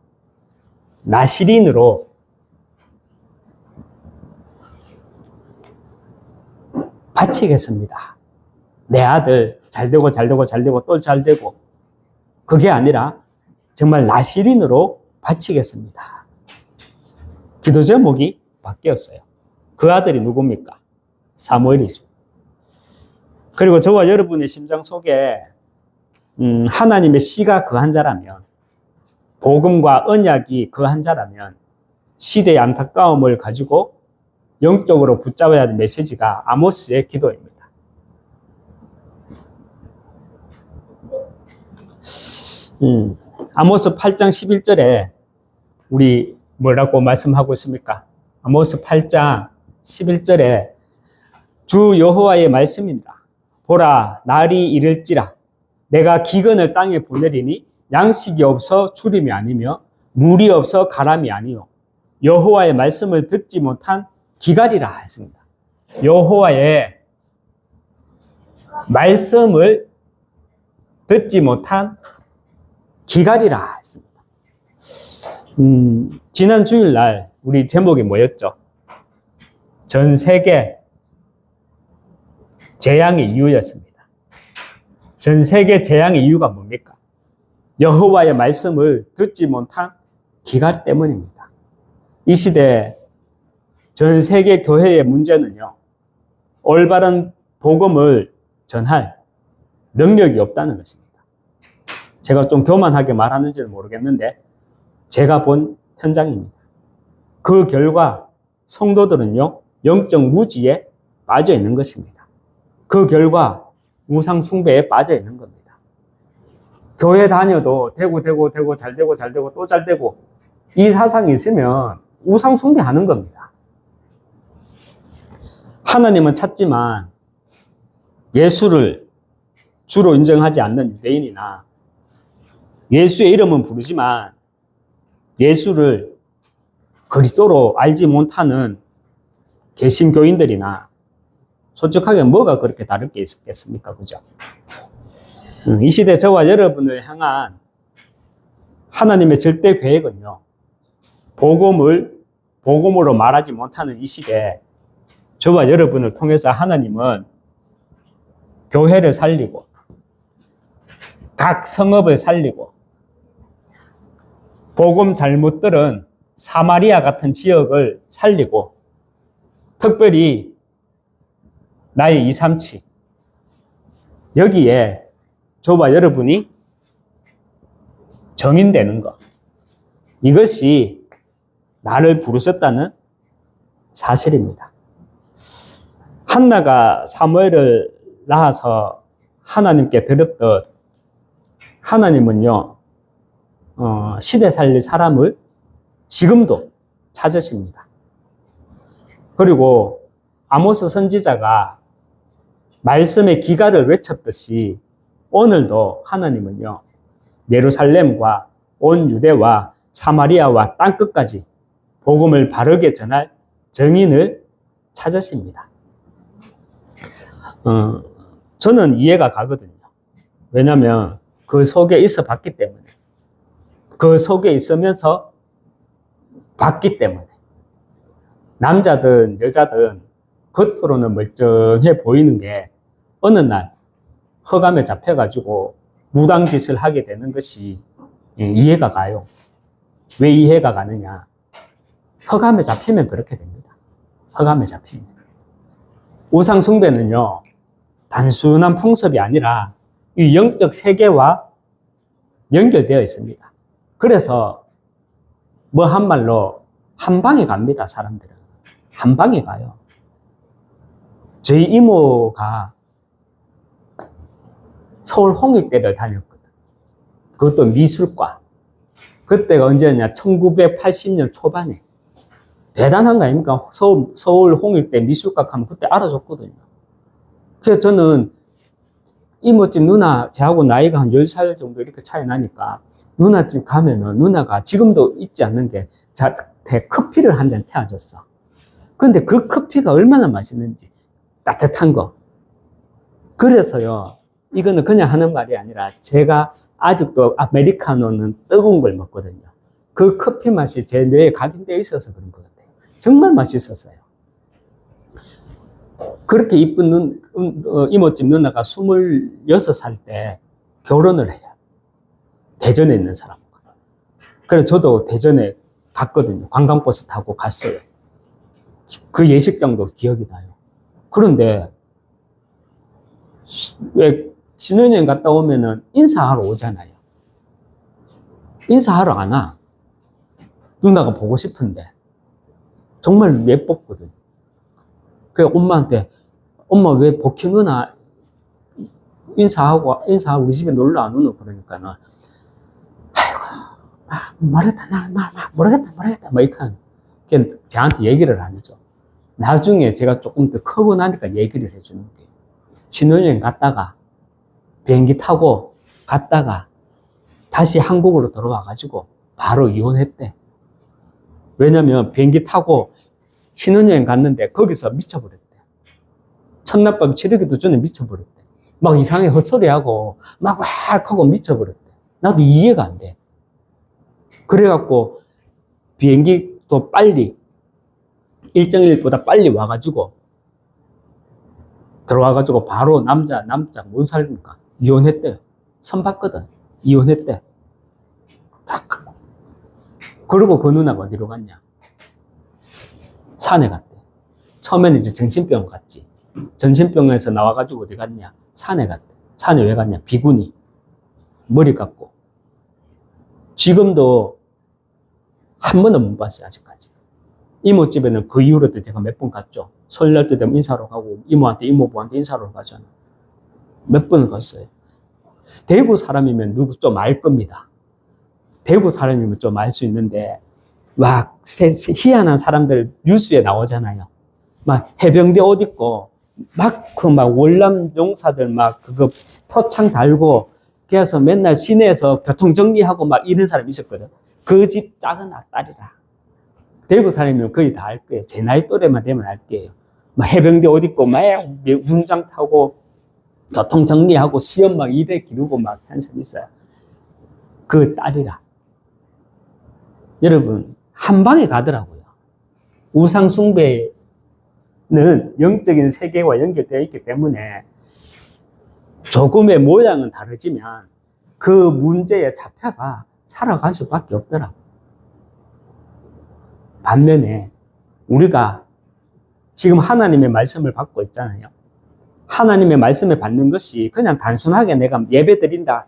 나시린으로 바치겠습니다. 내 아들 잘 되고 잘 되고 잘 되고 또 잘 되고, 그게 아니라 정말 나시린으로 바치겠습니다. 기도 제목이 바뀌었어요. 그 아들이 누굽니까? 사무엘이죠. 그리고 저와 여러분의 심장 속에 하나님의 씨가 그한 자라면, 복음과 언약이 그한 자라면, 시대의 안타까움을 가지고 영적으로 붙잡아야 할 메시지가 아모스의 기도입니다. 아모스 8장 11절에 우리 뭐라고 말씀하고 있습니까? 아모스 8장 11절에 주 여호와의 말씀입니다. 보라, 날이 이를지라 내가 기근을 땅에 보내리니 양식이 없어 주림이 아니며 물이 없어 가람이 아니요 여호와의 말씀을 듣지 못한 기갈이라 했습니다. 여호와의 말씀을 듣지 못한 기갈이라 했습니다. 지난 주일날 우리 제목이 뭐였죠? 전 세계 재앙의 이유였습니다. 전 세계 재앙의 이유가 뭡니까? 여호와의 말씀을 듣지 못한 기갈 때문입니다. 이 시대 전 세계 교회의 문제는요, 올바른 복음을 전할 능력이 없다는 것입니다. 제가 좀 교만하게 말하는지는 모르겠는데 제가 본 현장입니다. 그 결과 성도들은요, 영적 무지에 빠져 있는 것입니다. 그 결과 우상 숭배에 빠져 있는 겁니다. 교회 다녀도 되고 잘 되고 또 잘 되고, 이 사상이 있으면 우상 숭배하는 겁니다. 하나님은 찾지만 예수를 주로 인정하지 않는 유대인이나 예수의 이름은 부르지만 예수를 그리스도로 알지 못하는 개신교인들이나 솔직하게 뭐가 그렇게 다를 게 있겠습니까? 그죠? 이 시대 저와 여러분을 향한 하나님의 절대 계획은요, 복음으로 말하지 못하는 이 시대에 저와 여러분을 통해서 하나님은 교회를 살리고 각 성읍을 살리고 복음 잘못 들은 사마리아 같은 지역을 살리고, 특별히 나의 237 여기에 저와 여러분이 정인되는 것, 이것이 나를 부르셨다는 사실입니다. 한나가 사무엘을 낳아서 하나님께 드렸듯 하나님은요, 시대 살릴 사람을 지금도 찾으십니다. 그리고 아모스 선지자가 말씀의 기갈을 외쳤듯이 오늘도 하나님은요, 예루살렘과 온 유대와 사마리아와 땅끝까지 복음을 바르게 전할 정인을 찾으십니다. 저는 이해가 가거든요. 왜냐하면 그 속에 있어 봤기 때문에, 그 속에 있으면서 봤기 때문에. 남자든 여자든 겉으로는 멀쩡해 보이는 게 어느 날 허감에 잡혀가지고 무당짓을 하게 되는 것이 이해가 가요. 왜 이해가 가느냐? 허감에 잡히면 그렇게 됩니다. 허감에 잡히면. 우상 숭배는요, 단순한 풍습이 아니라 이 영적 세계와 연결되어 있습니다. 그래서 뭐 한말로 한 방에 갑니다. 사람들은 한 방에 가요. 저희 이모가 서울 홍익대를 다녔거든. 그것도 미술과. 그때가 언제냐? 1980년 초반에. 대단한 거 아닙니까? 서울 홍익대 미술과 가면 그때 알아줬거든요. 그래서 저는 이모집 누나, 저하고 나이가 한 10살 정도 이렇게 차이 나니까 누나집 가면은 누나가 지금도 잊지 않는 게 저한테 커피를 한 잔 태워줬어. 근데 그 커피가 얼마나 맛있는지, 따뜻한 거. 그래서요, 이거는 그냥 하는 말이 아니라 제가 아직도 아메리카노는 뜨거운 걸 먹거든요. 그 커피 맛이 제 뇌에 각인되어 있어서 그런 것 같아요. 정말 맛있었어요. 그렇게 이쁜 이모집 누나가 26살 때 결혼을 해요. 대전에 있는 사람과. 그래서 저도 대전에 갔거든요. 관광버스 타고 갔어요. 그 예식장도 기억이 나요. 그런데 왜 신혼여행 갔다 오면은 인사하러 오잖아요. 인사하러 안 와. 누나가 보고 싶은데 정말 예뻤거든. 그 엄마한테 엄마 왜 복희 누나 인사하고 우리 집에 놀러 안 오노? 그러니까는 아이고 모르겠다 모르겠다 막 이렇게 하는. 저한테 얘기를 안 해줘. 나중에 제가 조금 더 크고 나니까 얘기를 해주는 거예요. 신혼여행 갔다가 비행기 타고 갔다가 다시 한국으로 돌아와가지고 바로 이혼했대. 왜냐면 비행기 타고 신혼여행 갔는데 거기서 미쳐버렸대. 첫날 밤 치르기도 전에 미쳐버렸대. 막 이상하게 헛소리하고 막 왁 하고 미쳐버렸대. 나도 이해가 안 돼. 그래갖고 비행기도 빨리 일정일보다 빨리 와가지고 들어와가지고 바로 남자 못 살니까 이혼했대요. 선봤거든. 이혼했대. 딱. 그리고 그 누나가 어디로 갔냐? 산에 갔대. 처음에는 이제 정신병 갔지. 정신병에서 나와가지고 어디 갔냐? 산에 갔대. 산에 왜 갔냐? 비구니. 머리 깎고. 지금도 한 번은 못 봤어요, 아직까지. 이모집에는 그 이후로도 제가 몇 번 갔죠. 설날 때 되면 인사하러 가고, 이모한테, 이모부한테 인사하러 가잖아. 몇 번을 갔어요. 대구 사람이면 누구 좀 알 겁니다. 대구 사람이면 좀 알 수 있는데, 막, 희한한 사람들 뉴스에 나오잖아요. 막, 해병대 옷 입고, 막 월남 용사들 막, 그거 표창 달고, 그래서 맨날 시내에서 교통 정리하고 막 이런 사람이 있었거든. 그 집 작은 딸이라. 대구 사람이면 거의 다 알 거예요. 제 나이 또래만 되면 알 거예요. 막 해병대 옷 입고, 막 운장 타고, 교통 정리하고, 시험 막 일에 기르고 막 하는 사람이 있어요. 그 딸이라. 여러분, 한 방에 가더라고요. 우상숭배는 영적인 세계와 연결되어 있기 때문에 조금의 모양은 다르지만 그 문제에 잡혀가 살아갈 수밖에 없더라고요. 반면에 우리가 지금 하나님의 말씀을 받고 있잖아요. 하나님의 말씀을 받는 것이 그냥 단순하게 내가 예배 드린다,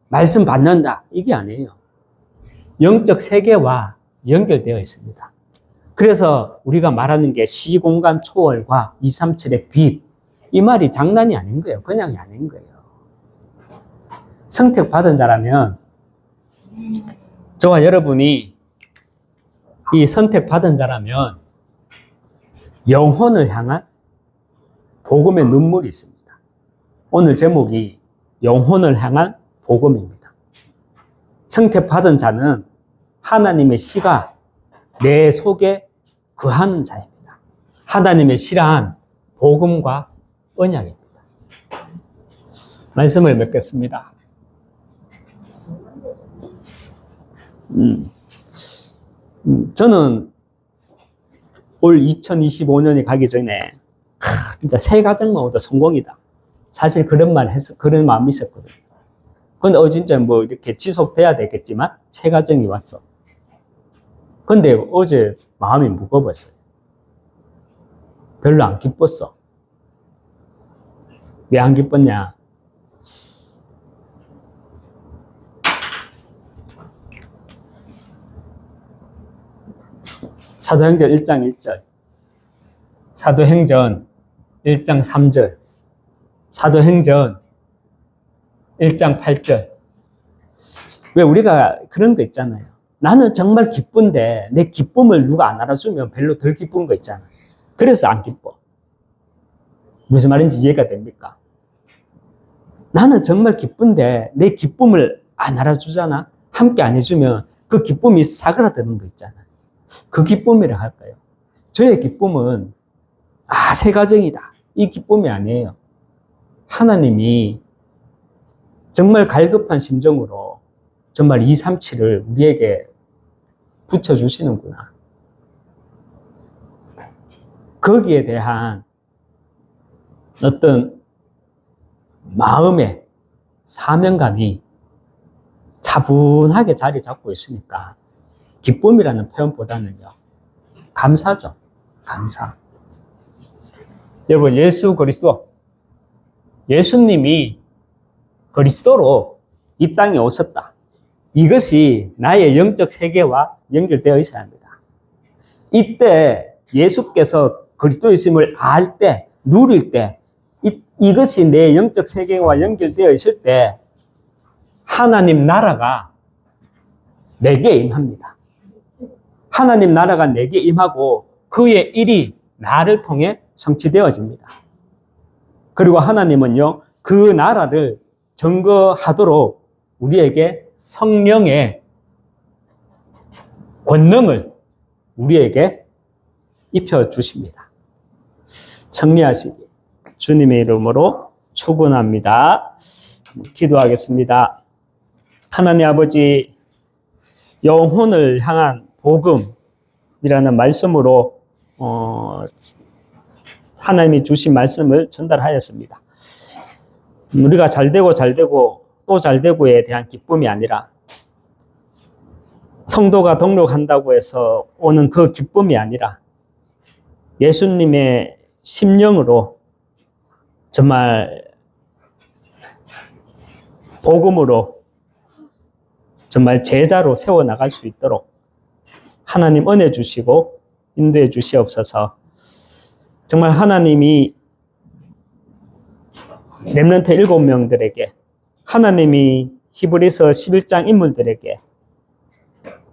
말씀 받는다, 이게 아니에요. 영적 세계와 연결되어 있습니다. 그래서 우리가 말하는 게 시공간 초월과 237의 빛, 이 말이 장난이 아닌 거예요. 그냥이 아닌 거예요. 선택받은 자라면 저와 여러분이 이 선택받은 자라면 영혼을 향한 복음의 눈물이 있습니다. 오늘 제목이 영혼을 향한 복음입니다. 선택받은 자는 하나님의 씨가 내 속에 거하는 자입니다. 하나님의 씨란 복음과 언약입니다. 말씀을 맺겠습니다. 저는 올 2025년이 가기 전에 진짜 새 가정만 오도 성공이다. 사실 그런 마음이 있었거든요. 근데 진짜 뭐 이렇게 지속돼야 되겠지만 새 가정이 왔어. 근데 어제 마음이 무거웠어요. 별로 안 기뻤어. 왜 안 기뻤냐? 사도행전 1장 1절, 사도행전 1장 3절, 사도행전 1장 8절. 왜 우리가 그런 거 있잖아요. 나는 정말 기쁜데 내 기쁨을 누가 안 알아주면 별로 덜 기쁜 거 있잖아요. 그래서 안 기뻐. 무슨 말인지 이해가 됩니까? 나는 정말 기쁜데 내 기쁨을 안 알아주잖아. 함께 안 해주면 그 기쁨이 사그라드는 거 있잖아. 그 기쁨이라 할까요? 저의 기쁨은 새 가정이다, 이 기쁨이 아니에요. 하나님이 정말 갈급한 심정으로 정말 237을 우리에게 붙여주시는구나. 거기에 대한 어떤 마음의 사명감이 차분하게 자리 잡고 있으니까 기쁨이라는 표현보다는요, 감사죠. 감사. 여러분, 예수 그리스도, 예수님이 그리스도로 이 땅에 오셨다. 이것이 나의 영적 세계와 연결되어 있어야 합니다. 이때 예수께서 그리스도이심을 알 때, 누릴 때, 이것이 내 영적 세계와 연결되어 있을 때 하나님 나라가 내게 임합니다. 하나님 나라가 내게 임하고 그의 일이 나를 통해 성취되어집니다. 그리고 하나님은요, 그 나라를 증거하도록 우리에게 성령의 권능을 우리에게 입혀주십니다. 승리하시기 주님의 이름으로 축원합니다. 기도하겠습니다. 하나님 아버지, 영혼을 향한 복음이라는 말씀으로 하나님이 주신 말씀을 전달하였습니다. 우리가 잘되고 또 잘되고에 대한 기쁨이 아니라 성도가 등록한다고 해서 오는 그 기쁨이 아니라 예수님의 심령으로 정말 복음으로 정말 제자로 세워나갈 수 있도록 하나님 은혜 주시고 인도해 주시옵소서. 정말 하나님이 렘넌트 7명들에게, 하나님이 히브리서 11장 인물들에게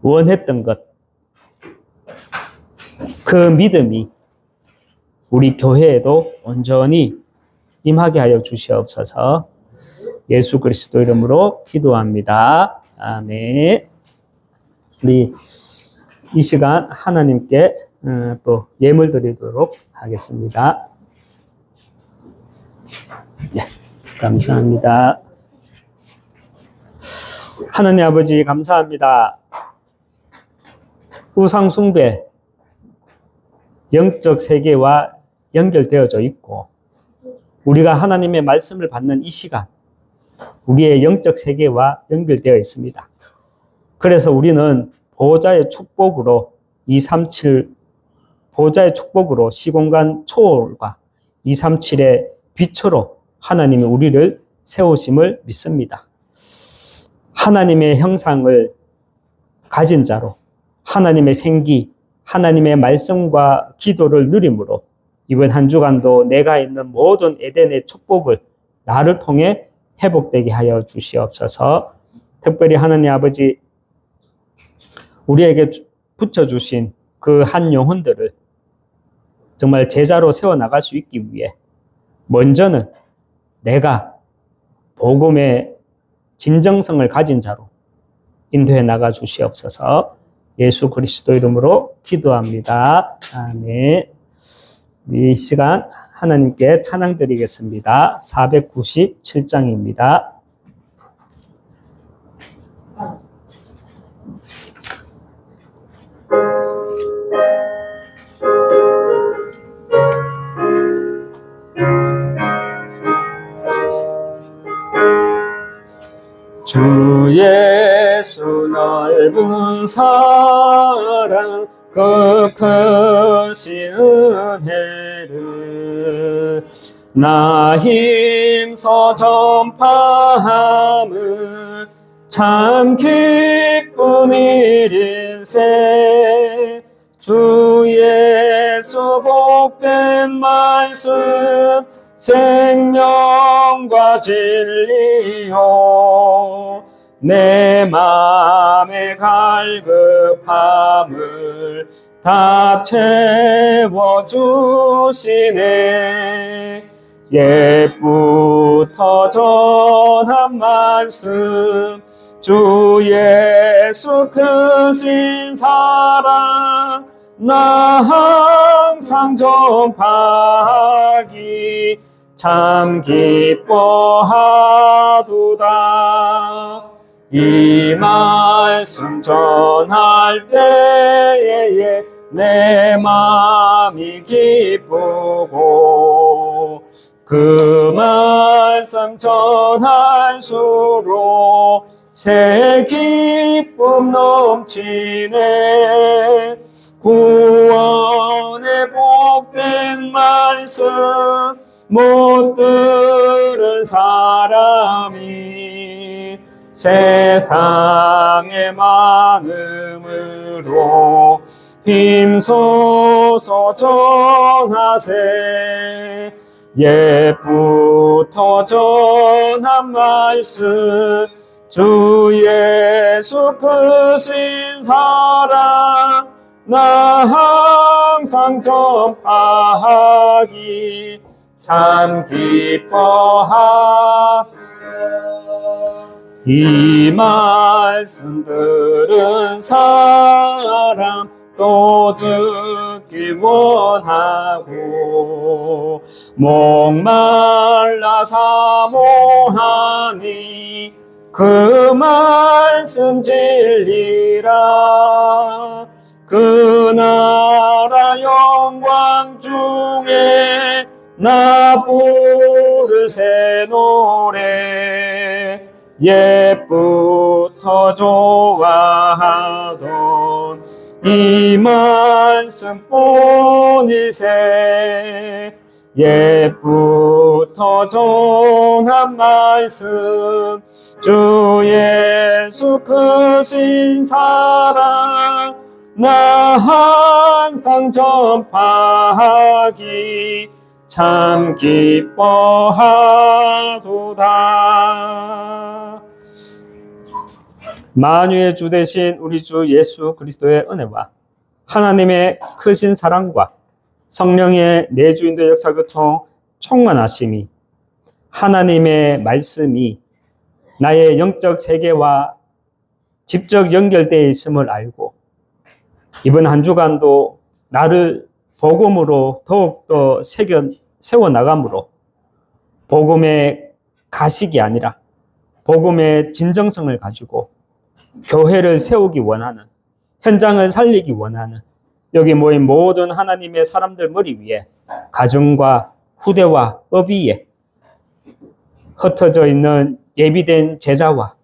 원했던 것, 그 믿음이 우리 교회에도 온전히 임하게 하여 주시옵소서. 예수 그리스도 이름으로 기도합니다. 아멘. 우리 이 시간 하나님께 또 예물 드리도록 하겠습니다. 네, 감사합니다. 하나님 아버지 감사합니다. 우상 숭배, 영적 세계와 연결되어져 있고 우리가 하나님의 말씀을 받는 이 시간, 우리의 영적 세계와 연결되어 있습니다. 그래서 우리는 보호자의 축복으로 237, 보호자의 축복으로 시공간 초월과 237의 빛으로 하나님이 우리를 세우심을 믿습니다. 하나님의 형상을 가진 자로 하나님의 생기, 하나님의 말씀과 기도를 누림으로 이번 한 주간도 내가 있는 모든 에덴의 축복을 나를 통해 회복되게 하여 주시옵소서. 특별히 하나님 아버지, 우리에게 붙여주신 그 한 영혼들을 정말 제자로 세워나갈 수 있기 위해 먼저는 내가 복음의 진정성을 가진 자로 인도해 나가 주시옵소서. 예수 그리스도 이름으로 기도합니다. 아멘. 이 시간 하나님께 찬양 드리겠습니다. 497장입니다. 주 예수 넓은 사랑 그 크신 은혜를 나 힘써 전파함은 참 기쁜 일일세. 주 예수 복된 말씀 생명과 진리요 내 맘의 갈급함을 다 채워주시네. 옛부터 전한 말씀 주 예수 크신 사랑 나 항상 전파하기 참 기뻐하도다. 이 말씀 전할 때에 내 마음이 기쁘고 그 말씀 전할수록 새 기쁨 넘치네. 구원의 복된 말씀 못 들은 사람이 세상의 많음으로 힘써서 전하세. 옛부터 전한 말씀 주 예수 크신 사랑 나 항상 전파하기 참 기뻐하. 이 말씀 들은 사람 또 듣기 원하고 목말라 사모하니 그 말씀 진리라. 그 나라 영광 중에 나 부르세 노래. 옛부터 좋아하던 이 말씀뿐이세. 옛부터 전한 말씀 주 예수 크신 사랑 나 항상 전파하기 참 기뻐하도다. 만유의 주 되신 우리 주 예수 그리스도의 은혜와 하나님의 크신 사랑과 성령의 내주인도 역사교통 충만하심이 하나님의 말씀이 나의 영적 세계와 직접 연결되어 있음을 알고 이번 한 주간도 나를 복음으로 더욱더 세워나감으로 복음의 가식이 아니라 복음의 진정성을 가지고 교회를 세우기 원하는, 현장을 살리기 원하는 여기 모인 모든 하나님의 사람들 머리 위에 가정과 후대와 업 위에 흩어져 있는 예비된 제자와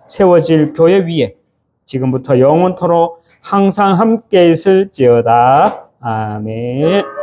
세워질 교회 위에 지금부터 영원토록 항상 함께 있을지어다. 아멘.